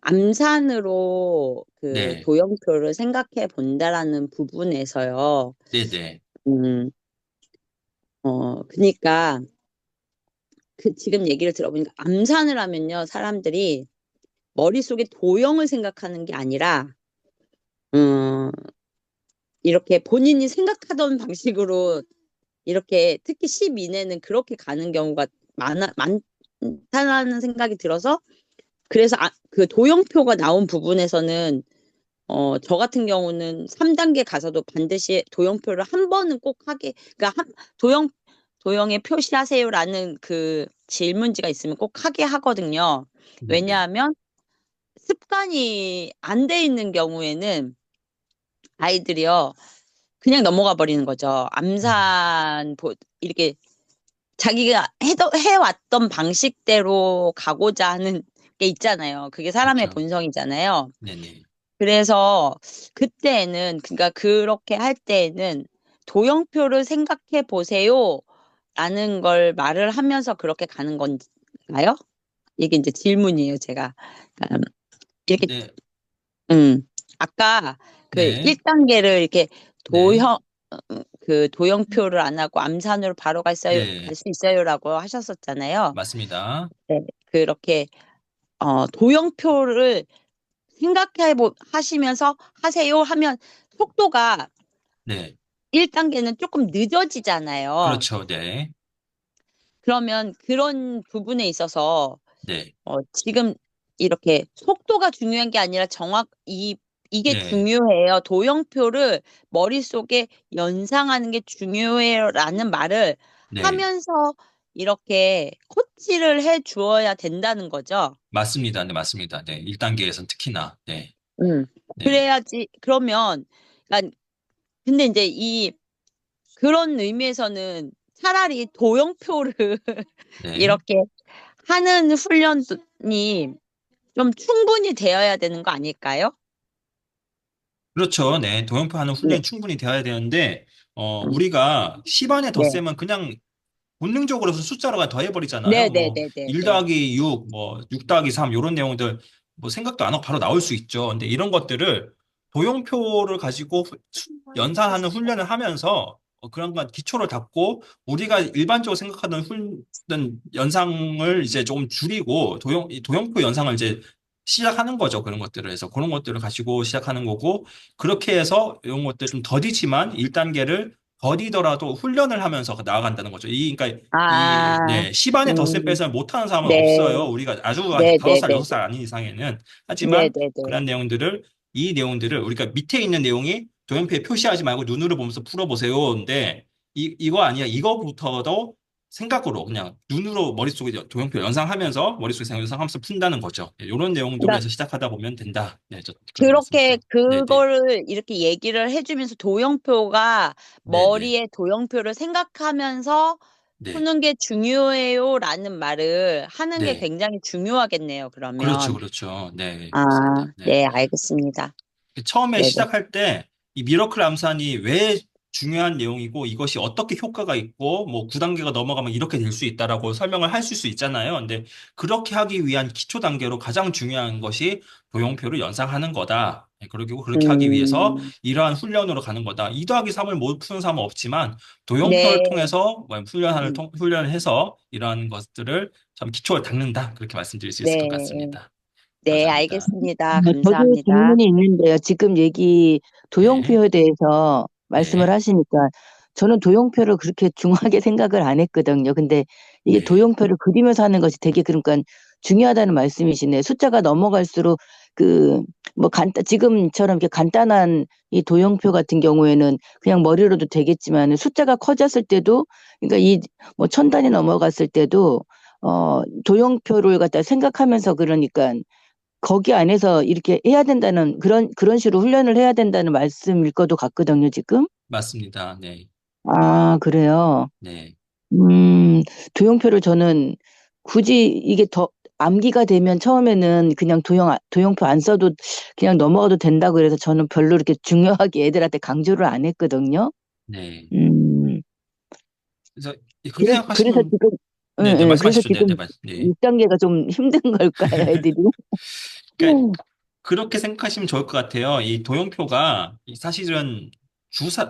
암산으로 그 네. 도형표를 생각해 본다라는 부분에서요. 네네. 음, 그러니까 그 지금 얘기를 들어보니까 암산을 하면요, 사람들이 머릿속에 도형을 생각하는 게 아니라 음, 이렇게 본인이 생각하던 방식으로 이렇게 특히 10 이내는 그렇게 가는 경우가 많다는 생각이 들어서 그래서 그 도형표가 나온 부분에서는 저 같은 경우는 3단계 가서도 반드시 도형표를 한 번은 꼭 하게, 그러니까 도형에 표시하세요라는 그 질문지가 있으면 꼭 하게 하거든요. 네네. 왜냐하면 습관이 안 돼 있는 경우에는 아이들이요, 그냥 넘어가 버리는 거죠. 이렇게 자기가 해왔던 방식대로 가고자 하는 게 있잖아요. 그게 사람의 그렇죠. 본성이잖아요. 네네. 그래서 그때는, 그러니까 그렇게 할 때에는 도형표를 생각해 보세요. 라는 걸 말을 하면서 그렇게 가는 건가요? 이게 이제 질문이에요, 제가. 이렇게, 네. 음, 아까 그 네. 1단계를 이렇게 네. 도형표를 안 하고 암산으로 바로 갈 네. 수 있어요라고 하셨었잖아요. 맞습니다. 네. 그렇게, 도형표를 하시면서 하세요 하면 속도가 네. 1단계는 조금 늦어지잖아요. 그렇죠. 네. 그러면 그런 부분에 있어서 네. 지금 이렇게 속도가 중요한 게 아니라 이게 네. 중요해요. 도형표를 머릿속에 연상하는 게 중요해요라는 말을 네. 하면서 이렇게 코치를 해 주어야 된다는 거죠. 맞습니다. 네, 맞습니다. 네. 1단계에서는 특히나. 네. 음. 네. 그래야지, 그러면, 그러니까 근데 이제 그런 의미에서는 차라리 도형표를 네. 이렇게 하는 훈련이 좀 충분히 되어야 되는 거 아닐까요? 그렇죠. 네. 도형표 하는 네. 훈련이 충분히 되어야 되는데, 음. 우리가 10안에 네. 덧셈은 그냥 본능적으로 숫자로 그냥 네, 더해버리잖아요. 네, 뭐, 네, 네, 1 네. 더하기 6, 뭐, 6 더하기 3, 이런 내용들, 뭐, 생각도 안 하고 바로 나올 수 있죠. 근데 이런 것들을 도형표를 가지고 연산하는 훈련을 하면서 그런 건 기초를 닦고, 우리가 일반적으로 생각하던 연상을 이제 조금 줄이고, 이 도형표 연상을 이제 시작하는 거죠. 그런 것들을 해서. 그런 것들을 가지고 시작하는 거고, 그렇게 해서 이런 것들 좀 더디지만 1단계를 버디더라도 훈련을 하면서 나아간다는 거죠. 그러니까 아, 네, 10안에 덧셈 음, 빼서 못하는 사람은 네, 없어요. 우리가 아주 네, 네, 5살, 네, 6살 아닌 이상에는. 네, 하지만 네, 네. 그런 이 내용들을 우리가 밑에 있는 내용이 도형표에 표시하지 말고 눈으로 보면서 풀어보세요. 근데 이거 아니야. 이거부터도 생각으로 그냥 눈으로 머릿속에 도형표 연상하면서 머릿속에 연상하면서 푼다는 거죠. 이런 내용들로 그러니까 해서 시작하다 보면 된다. 네, 그렇게 그렇게 말씀하시죠. 네네. 그거를 이렇게 얘기를 해주면서 도형표가 네네. 머리에 도형표를 생각하면서 네. 푸는 게 중요해요라는 말을 하는 게 네. 굉장히 중요하겠네요, 그렇죠. 그러면. 그렇죠. 네. 아, 맞습니다. 네. 네, 알겠습니다. 처음에 네네. 시작할 때 이 미러클 암산이 왜 중요한 내용이고 이것이 어떻게 효과가 있고 뭐 9단계가 넘어가면 이렇게 될 수 있다라고 설명을 하실 수 있잖아요. 근데 그렇게 하기 위한 기초 단계로 가장 중요한 것이 도형표를 연상하는 거다. 네, 그리고 그렇게 하기 위해서 음, 이러한 훈련으로 가는 거다. 2 더하기 3을 못 푸는 사람은 없지만 도형표를 네. 통해서 뭐 음, 훈련을 해서 이러한 것들을 참 기초를 닦는다. 그렇게 말씀드릴 수 있을 것 네. 같습니다. 네, 감사합니다. 알겠습니다. 저도 감사합니다. 질문이 있는데요. 지금 네. 도용표에 대해서 말씀을 네. 하시니까 저는 도용표를 그렇게 중요하게 생각을 안 했거든요. 근데 이게 네. 도용표를 그리면서 하는 것이 되게 그러니까 중요하다는 말씀이시네. 숫자가 넘어갈수록 그 뭐 지금처럼 이렇게 간단한 이 도용표 같은 경우에는 그냥 머리로도 되겠지만 숫자가 커졌을 때도 그러니까 이 뭐 천 단위 넘어갔을 때도 도용표를 갖다 생각하면서 그러니까 거기 안에서 이렇게 해야 된다는 그런 식으로 훈련을 해야 된다는 말씀일 것도 같거든요, 지금. 맞습니다. 네. 아, 그래요. 네. 음, 도용표를 저는 굳이 이게 더 암기가 되면 처음에는 그냥 도용표 안 써도 그냥 넘어가도 된다고 그래서 저는 별로 이렇게 중요하게 애들한테 강조를 안 했거든요. 네. 음, 그래서 그렇게 그래서 생각하시면 지금, 응, 네, 네, 응, 그래서 말씀하십시오. 네, 네, 지금 네. 6단계가 좀 힘든 걸까요, 애들이? 그러니까 그렇게 생각하시면 좋을 것 같아요. 이 도형표가 사실은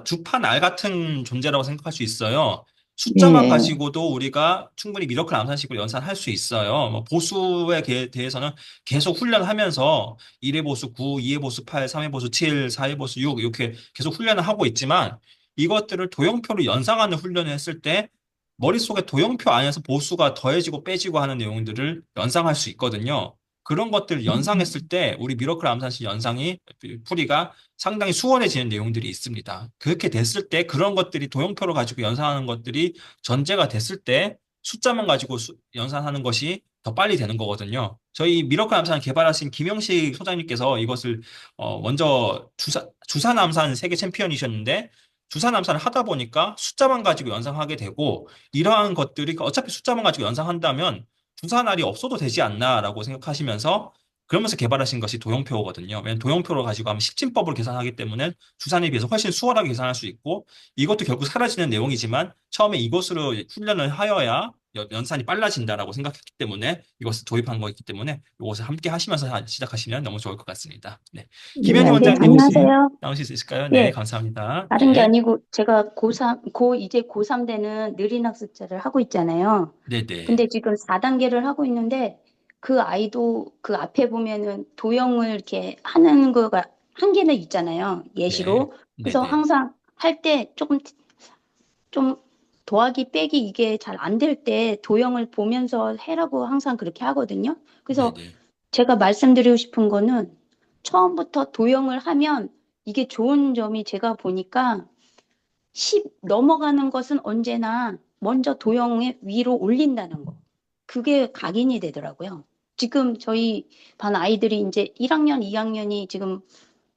주판 알 같은 존재라고 생각할 수 있어요. 숫자만 예, 가지고도 우리가 충분히 미러클 암산식으로 연산할 수 있어요. 뭐 보수에 대해서는 계속 훈련하면서 1의 보수 9, 2의 보수 8, 3의 보수 7, 4의 보수 6 이렇게 계속 훈련을 하고 있지만 이것들을 도형표로 연상하는 훈련을 했을 때 머릿속에 도형표 안에서 보수가 더해지고 빼지고 하는 내용들을 연상할 수 있거든요. 그런 것들 연상했을 때 우리 미러클 암산식 연상이 풀이가 상당히 수월해지는 내용들이 있습니다. 그렇게 됐을 때 그런 것들이 도형표로 가지고 연산하는 것들이 전제가 됐을 때 숫자만 가지고 연산하는 것이 더 빨리 되는 거거든요. 저희 미러클 암산 개발하신 김영식 소장님께서 이것을 먼저 주산 암산 세계 챔피언이셨는데 주산 암산을 하다 보니까 숫자만 가지고 연상하게 되고 이러한 것들이 어차피 숫자만 가지고 연상한다면 주사날이 없어도 되지 않나라고 생각하시면서 그러면서 개발하신 것이 도형표거든요. 왜냐하면 도형표로 가지고 하면 십진법으로 계산하기 때문에 주산에 비해서 훨씬 수월하게 계산할 수 있고 이것도 결국 사라지는 내용이지만 처음에 이것으로 훈련을 하여야 연산이 빨라진다라고 생각했기 때문에 이것을 도입한 거있기 때문에 이것을 함께 하시면서 시작하시면 너무 좋을 것 같습니다. 네. 김현희 네, 네, 원장님 혹시 알겠습니다. 안녕하세요. 나오실 수 있을까요? 네, 예, 감사합니다. 다른 게 네. 아니고 제가 이제 고3 되는 느린 학습자를 하고 있잖아요. 네네. 근데 지금 4단계를 하고 있는데 그 아이도 그 앞에 보면은 도형을 이렇게 하는 거가 한계는 있잖아요. 네. 예시로. 그래서 네네. 항상 할 때 좀 더하기 빼기 이게 잘 안 될 때 도형을 보면서 해라고 항상 그렇게 하거든요. 그래서 네네. 제가 말씀드리고 싶은 거는 처음부터 도형을 하면 이게 좋은 점이 제가 보니까 10 넘어가는 것은 언제나 먼저 도형의 위로 올린다는 거. 그게 각인이 되더라고요. 지금 저희 반 아이들이 이제 1학년, 2학년이 지금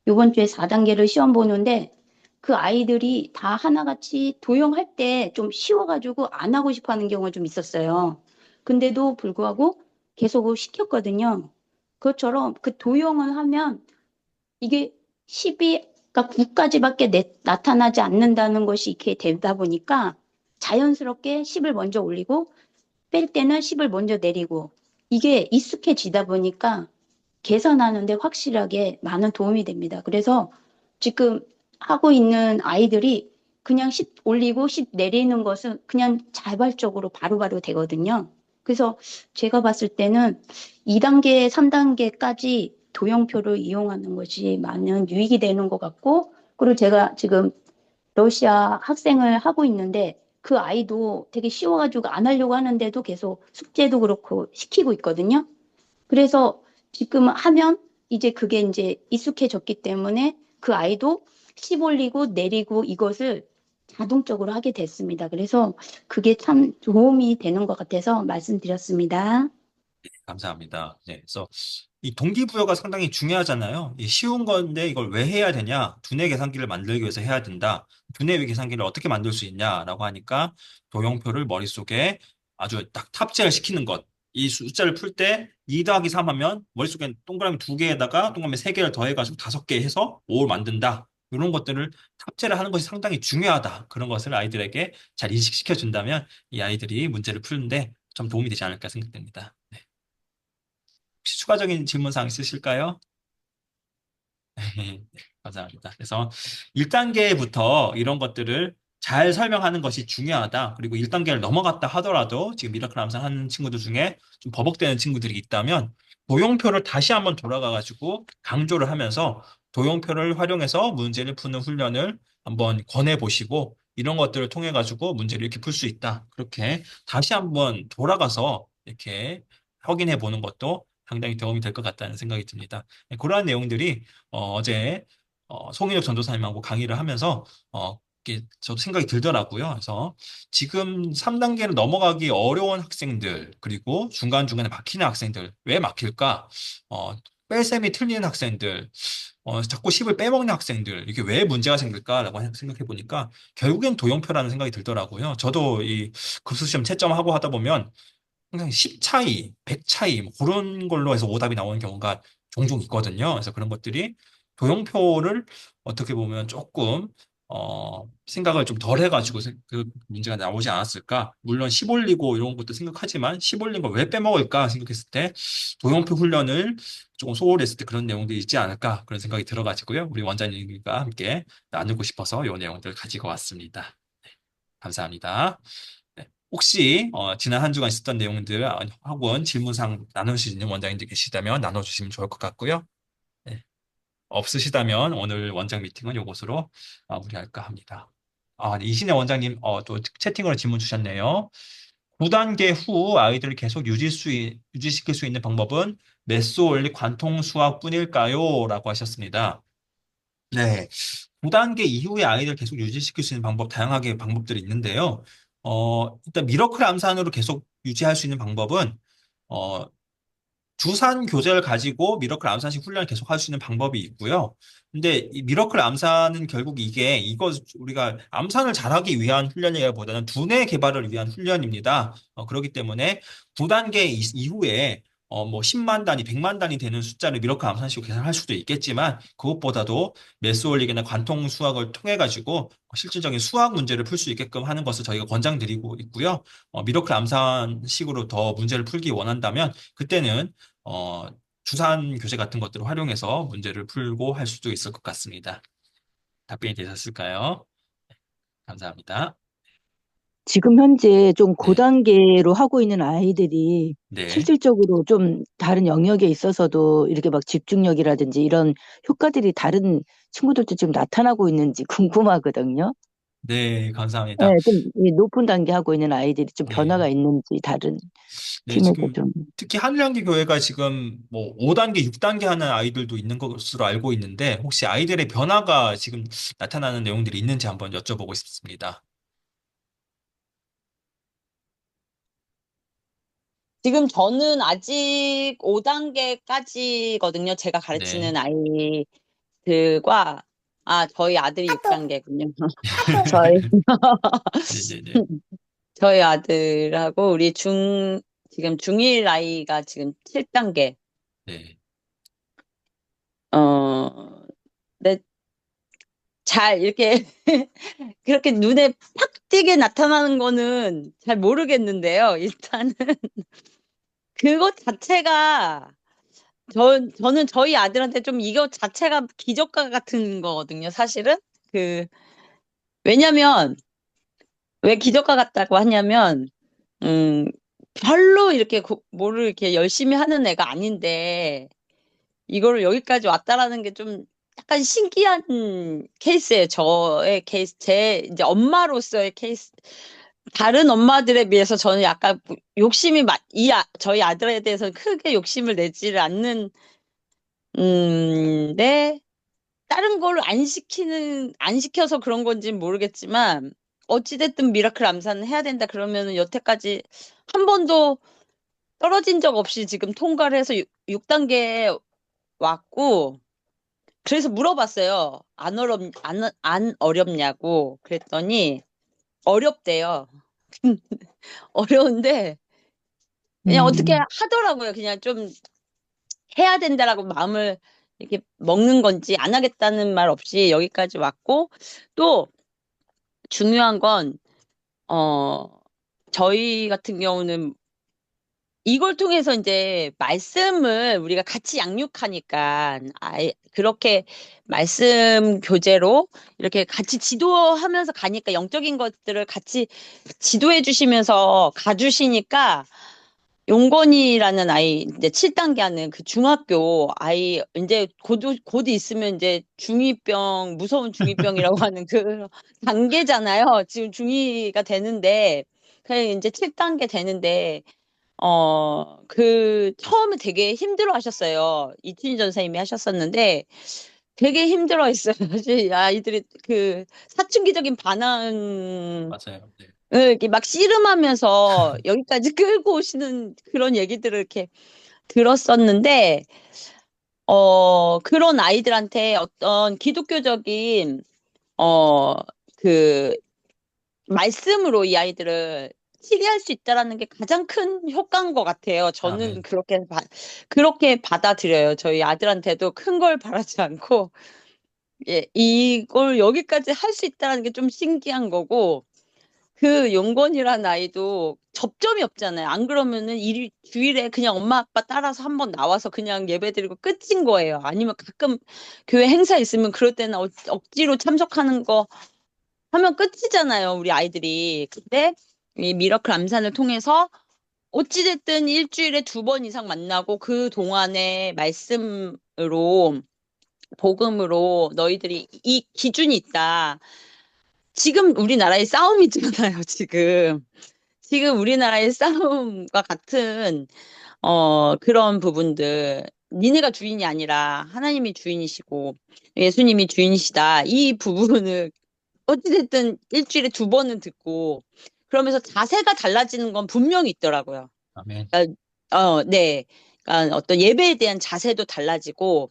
이번 주에 4단계를 시험 보는데 그 아이들이 다 하나같이 도형할 때 좀 쉬워가지고 안 하고 싶어 하는 경우가 좀 있었어요. 근데도 불구하고 계속 시켰거든요. 그것처럼 그 도형을 하면 이게 10이, 그러니까 9까지밖에 나타나지 않는다는 것이 이렇게 되다 보니까 자연스럽게 10을 먼저 올리고 뺄 때는 10을 먼저 내리고 이게 익숙해지다 보니까 계산하는데 확실하게 많은 도움이 됩니다. 그래서 지금 하고 있는 아이들이 그냥 10 올리고 10 내리는 것은 그냥 자발적으로 바로바로 되거든요. 그래서 제가 봤을 때는 2단계, 3단계까지 도형표를 이용하는 것이 많은 유익이 되는 것 같고, 그리고 제가 지금 러시아 학생을 하고 있는데 그 아이도 되게 쉬워가지고 안 하려고 하는데도 계속 숙제도 그렇고 시키고 있거든요. 그래서 지금 하면 이제 그게 이제 익숙해졌기 때문에 그 아이도 씹 올리고 내리고 이것을 자동적으로 하게 됐습니다. 그래서 그게 참 도움이 되는 것 같아서 말씀드렸습니다. 감사합니다. 네, 그래서 이 동기부여가 상당히 중요하잖아요. 이 쉬운 건데 이걸 왜 해야 되냐? 두뇌 계산기를 만들기 위해서 해야 된다. 두뇌 계산기를 어떻게 만들 수 있냐라고 하니까 도형표를 머릿속에 아주 딱 탑재를 시키는 것. 이 숫자를 풀 때 2 더하기 3 하면 머릿속에 동그라미 2개에다가 동그라미 3개를 더해가지고 5개 해서 5를 만든다. 이런 것들을 탑재를 하는 것이 상당히 중요하다. 그런 것을 아이들에게 잘 인식시켜 준다면 이 아이들이 문제를 푸는데 좀 도움이 되지 않을까 생각됩니다. 네. 혹시 추가적인 질문사항 있으실까요? 네, 감사합니다. 그래서 1단계부터 이런 것들을 잘 설명하는 것이 중요하다. 그리고 1단계를 넘어갔다 하더라도 지금 미라클 암산 하는 친구들 중에 좀 버벅대는 친구들이 있다면 도형표를 다시 한번 돌아가가지고 강조를 하면서 도형표를 활용해서 문제를 푸는 훈련을 한번 권해 보시고 이런 것들을 통해 가지고 문제를 이렇게 풀 수 있다. 그렇게 다시 한번 돌아가서 이렇게 확인해 보는 것도 상당히 도움이 될 것 같다는 생각이 듭니다. 네, 그러한 내용들이 어제 송인혁 전도사님하고 강의를 하면서 이게 저도 생각이 들더라고요. 그래서 지금 3단계를 넘어가기 어려운 학생들 그리고 중간중간에 막히는 학생들 왜 막힐까? 어, 뺄셈이 틀리는 학생들 자꾸 10을 빼먹는 학생들 이게 왜 문제가 생길까라고 생각해 보니까 결국엔 도형표라는 생각이 들더라고요. 저도 이 급수시험 채점하고 하다 보면 항상 10 차이, 100 차이 뭐 그런 걸로 해서 오답이 나오는 경우가 종종 있거든요. 그래서 그런 것들이 도형표를 어떻게 보면 조금 생각을 좀 덜 해가지고 그 문제가 나오지 않았을까? 물론 10 올리고 이런 것도 생각하지만 10 올린 걸 왜 빼먹을까 생각했을 때 도형표 훈련을 조금 소홀히 했을 때 그런 내용들이 있지 않을까 그런 생각이 들어가지고요. 우리 원장님과 함께 나누고 싶어서 이 내용들을 가지고 왔습니다. 네, 감사합니다. 네. 혹시 지난 한 주간 있었던 내용들 학원 질문상 나눌 수 있는 원장님들 계시다면 나눠주시면 좋을 것 같고요. 네. 없으시다면 오늘 원장 미팅은 이것으로 마무리할까 합니다. 네, 이신혜 원장님 또 채팅으로 질문 주셨네요. 9단계 후 아이들을 계속 유지시킬 수 있는 방법은 메소올릭 관통 수학뿐일까요? 라고 하셨습니다. 네. 9단계 이후에 아이들 계속 유지시킬 수 있는 다양하게 방법들이 있는데요. 일단 미러클 암산으로 계속 유지할 수 있는 방법은, 어, 주산 교재를 가지고 미러클 암산식 훈련을 계속 할 수 있는 방법이 있고요. 근데 이 미러클 암산은 결국 이거 우리가 암산을 잘하기 위한 훈련이라기보다는 두뇌 개발을 위한 훈련입니다. 그렇기 때문에 9단계 이후에 뭐 10만 단위, 100만 단위 되는 숫자를 미러클 암산식으로 계산할 수도 있겠지만 그것보다도 메소올릭이나 관통 수학을 통해 가지고 실질적인 수학 문제를 풀 수 있게끔 하는 것을 저희가 권장드리고 있고요. 미러클 암산식으로 더 문제를 풀기 원한다면 그때는 어, 주산 교재 같은 것들을 활용해서 문제를 풀고 할 수도 있을 것 같습니다. 답변이 되셨을까요? 감사합니다. 지금 현재 좀 네, 고단계로 하고 있는 아이들이 네, 실질적으로 좀 다른 영역에 있어서도 이렇게 막 집중력이라든지 이런 효과들이 다른 친구들도 지금 나타나고 있는지 궁금하거든요. 네, 네, 감사합니다. 좀이 높은 단계 하고 있는 아이들이 좀 네, 변화가 있는지 다른 네, 팀에서 지금 좀. 특히 한일양기 교회가 지금 뭐 5단계, 6단계 하는 아이들도 있는 것으로 알고 있는데 혹시 아이들의 변화가 지금 나타나는 내용들이 있는지 한번 여쭤보고 싶습니다. 지금 저는 아직 5단계까지거든요. 제가 네, 가르치는 아이들과, 저희 아들이 6단계군요. 저희, 네, 네, 네, 저희 아들하고 지금 중1 아이가 지금 7단계. 네, 네, 잘 이렇게 그렇게 눈에 팍 띄게 나타나는 거는 잘 모르겠는데요. 일단은 그것 자체가 저는 저희 아들한테 좀 이것 자체가 기적과 같은 거거든요. 사실은 그 왜냐면 왜 기적과 같다고 하냐면 음 별로 이렇게 뭐를 이렇게 열심히 하는 애가 아닌데 이거를 여기까지 왔다라는 게 좀 약간 신기한 케이스예요. 저의 케이스, 제 이제 엄마로서의 케이스. 다른 엄마들에 비해서 저는 약간 욕심이 저희 아들에 대해서 크게 욕심을 내지를 않는, 네. 다른 걸 안 시켜서 그런 건지는 모르겠지만, 어찌됐든 미라클 암산은 해야 된다 그러면은 여태까지 한 번도 떨어진 적 없이 지금 통과를 해서 6단계에 왔고, 그래서 물어봤어요. 안 어렵냐고. 그랬더니, 어렵대요. 어려운데, 그냥 어떻게 하더라고요. 그냥 좀 해야 된다라고 마음을 이렇게 먹는 건지 안 하겠다는 말 없이 여기까지 왔고, 또 중요한 건, 어, 저희 같은 경우는 이걸 통해서 이제 말씀을 우리가 같이 양육하니까, 그렇게 말씀 교재로 이렇게 같이 지도하면서 가니까 영적인 것들을 같이 지도해 주시면서 가주시니까 용건이라는 아이, 이제 7단계 하는 그 중학교 아이, 이제 곧 있으면 이제 중2병, 무서운 중2병이라고 하는 그 단계잖아요. 지금 중2가 되는데, 그냥 이제 7단계 되는데, 처음에 되게 힘들어 하셨어요. 이춘희 전사님이 하셨었는데, 되게 힘들어 했어요. 사실 아이들이 그 사춘기적인 반항, 맞아요. 네. 이렇게 막 씨름하면서 여기까지 끌고 오시는 그런 얘기들을 이렇게 들었었는데, 그런 아이들한테 어떤 기독교적인, 어, 그, 말씀으로 이 아이들을 치료할 수 있다라는 게 가장 큰 효과인 것 같아요. 저는 아멘. 그렇게 받아들여요. 저희 아들한테도 큰 걸 바라지 않고, 예, 이걸 여기까지 할 수 있다는 게 좀 신기한 거고, 그 용건이란 아이도 접점이 없잖아요. 안 그러면은 주일에 그냥 엄마 아빠 따라서 한번 나와서 그냥 예배 드리고 끝인 거예요. 아니면 가끔 교회 행사 있으면 그럴 때는 억지로 참석하는 거 하면 끝이잖아요. 우리 아이들이. 근데 이 미러클 암산을 통해서 어찌됐든 일주일에 2번 이상 만나고 그 동안에 말씀으로 복음으로 너희들이 이 기준이 있다. 지금 우리나라에 싸움이 있잖아요, 지금. 지금 우리나라의 싸움과 같은, 그런 부분들. 니네가 주인이 아니라 하나님이 주인이시고 예수님이 주인이시다. 이 부분을 어찌됐든 일주일에 2번은 듣고 그러면서 자세가 달라지는 건 분명히 있더라고요. 아멘. 그러니까, 네. 그러니까 어떤 예배에 대한 자세도 달라지고,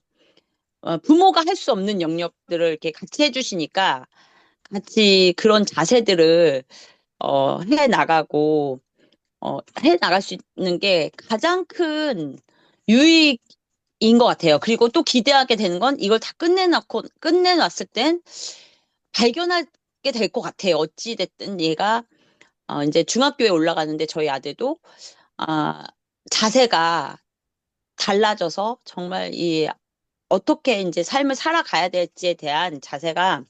부모가 할 수 없는 영역들을 이렇게 같이 해주시니까 같이 그런 자세들을 해 나가고 해 나갈 수 있는 게 가장 큰 유익인 것 같아요. 그리고 또 기대하게 되는 건 이걸 다 끝내놨을 땐 발견하게 될 것 같아요. 어찌됐든 얘가 이제 중학교에 올라가는데 저희 아들도 아, 자세가 달라져서 정말 어떻게 이제 삶을 살아가야 될지에 대한 자세가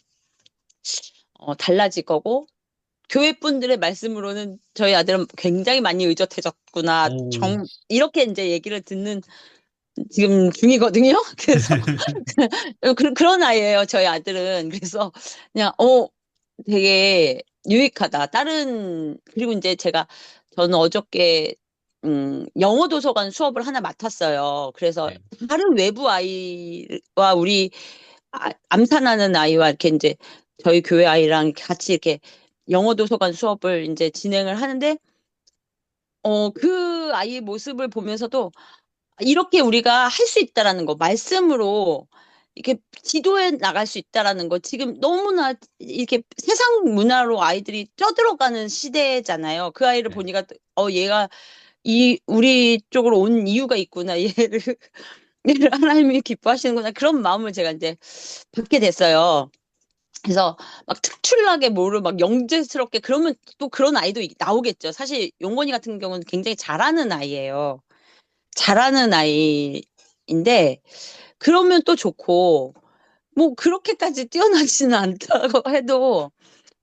달라질 거고 교회 분들의 말씀으로는 저희 아들은 굉장히 많이 의젓해졌구나. 오. 이렇게 이제 얘기를 듣는 지금 중이거든요. 그래서 그런 아이예요. 저희 아들은. 그래서 그냥 되게 유익하다. 그리고 이제 저는 어저께 영어 도서관 수업을 하나 맡았어요. 그래서 네. 다른 외부 아이와 우리 암산하는 아이와 이렇게 이제 저희 교회 아이랑 같이 이렇게 영어 도서관 수업을 이제 진행을 하는데, 그 아이의 모습을 보면서도 이렇게 우리가 할 수 있다라는 거, 말씀으로 이렇게 지도해 나갈 수 있다라는 거, 지금 너무나 이렇게 세상 문화로 아이들이 쪄들어가는 시대잖아요. 그 아이를 네. 보니까, 얘가 우리 쪽으로 온 이유가 있구나. 얘를 하나님이 기뻐하시는구나. 그런 마음을 제가 이제 받게 됐어요. 그래서 막 특출나게 뭐를 막 영재스럽게 그러면 또 그런 아이도 나오겠죠. 사실 용건이 같은 경우는 굉장히 잘하는 아이예요. 잘하는 아이인데 그러면 또 좋고 뭐 그렇게까지 뛰어나지는 않다고 해도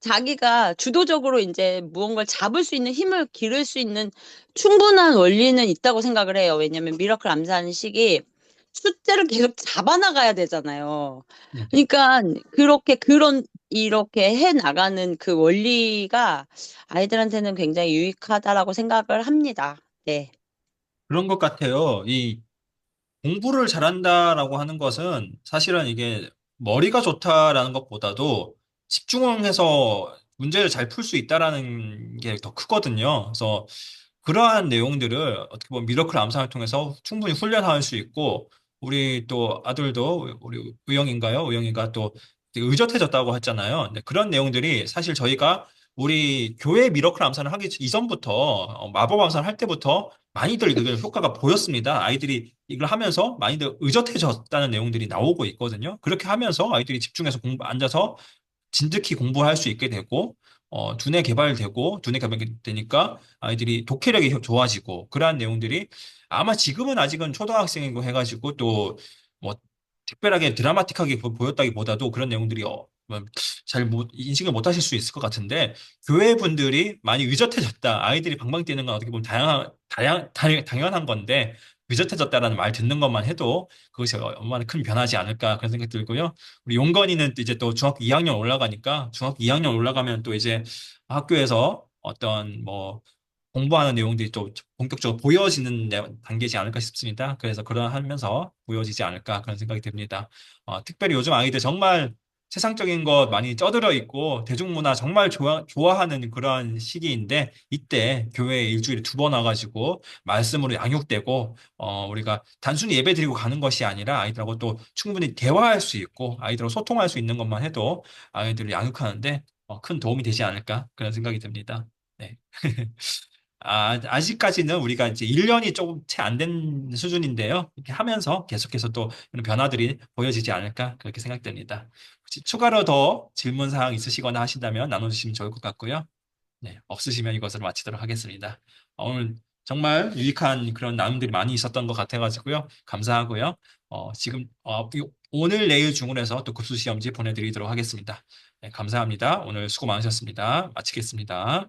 자기가 주도적으로 이제 무언가를 잡을 수 있는 힘을 기를 수 있는 충분한 원리는 있다고 생각을 해요. 왜냐면 미러클 암산식이 숫자를 계속 잡아나가야 되잖아요. 네. 그러니까 이렇게 해 나가는 그 원리가 아이들한테는 굉장히 유익하다라고 생각을 합니다. 네. 그런 것 같아요. 이 공부를 잘한다라고 하는 것은 사실은 이게 머리가 좋다라는 것보다도 집중해서 문제를 잘 풀 수 있다라는 게 더 크거든요. 그래서 그러한 내용들을 어떻게 보면 미러클 암상을 통해서 충분히 훈련할 수 있고, 우리 또 아들도 우리 의영인가요? 의영이가 또 되게 의젓해졌다고 했잖아요. 근데 그런 내용들이 사실 저희가 우리 교회 미러클 암살을 하기 이전부터 마법 암살을 할 때부터 많이들 그 효과가 보였습니다. 아이들이 이걸 하면서 많이들 의젓해졌다는 내용들이 나오고 있거든요. 그렇게 하면서 아이들이 집중해서 앉아서 진득히 공부할 수 있게 되고, 두뇌 개발되니까 아이들이 독해력이 좋아지고, 그러한 내용들이 아마 지금은 아직은 초등학생이고 해가지고 또 뭐 특별하게 드라마틱하게 보였다기보다도 그런 내용들이 인식을 못 하실 수 있을 것 같은데, 교회 분들이 많이 의젓해졌다. 아이들이 방방 뛰는 건 어떻게 보면 당연한 건데, 의젓해졌다라는 말 듣는 것만 해도 그것이 얼마나 큰 변하지 않을까 그런 생각이 들고요. 우리 용건이는 또 이제 또 중학교 2학년 올라가니까, 중학교 2학년 올라가면 또 이제 학교에서 어떤 뭐 공부하는 내용들이 또 본격적으로 보여지는 단계지 않을까 싶습니다. 그래서 그러하면서 보여지지 않을까 그런 생각이 듭니다. 특별히 요즘 아이들 정말 세상적인 것 많이 쩌들어 있고 대중문화 정말 좋아하는 그런 시기인데, 이때 교회에 일주일에 2번 와가지고 말씀으로 양육되고, 우리가 단순히 예배 드리고 가는 것이 아니라 아이들하고 또 충분히 대화할 수 있고 아이들하고 소통할 수 있는 것만 해도 아이들을 양육하는데 큰 도움이 되지 않을까 그런 생각이 듭니다. 네. 아직까지는 우리가 이제 1년이 조금 채 안 된 수준인데요. 이렇게 하면서 계속해서 또 이런 변화들이 보여지지 않을까 그렇게 생각됩니다. 혹시 추가로 더 질문 사항 있으시거나 하신다면 나눠주시면 좋을 것 같고요. 네, 없으시면 이것으로 마치도록 하겠습니다. 오늘 정말 유익한 그런 나눔들이 많이 있었던 것 같아가지고요. 감사하고요. 지금 오늘 내일 중으로 해서 또 급수 시험지 보내드리도록 하겠습니다. 네, 감사합니다. 오늘 수고 많으셨습니다. 마치겠습니다.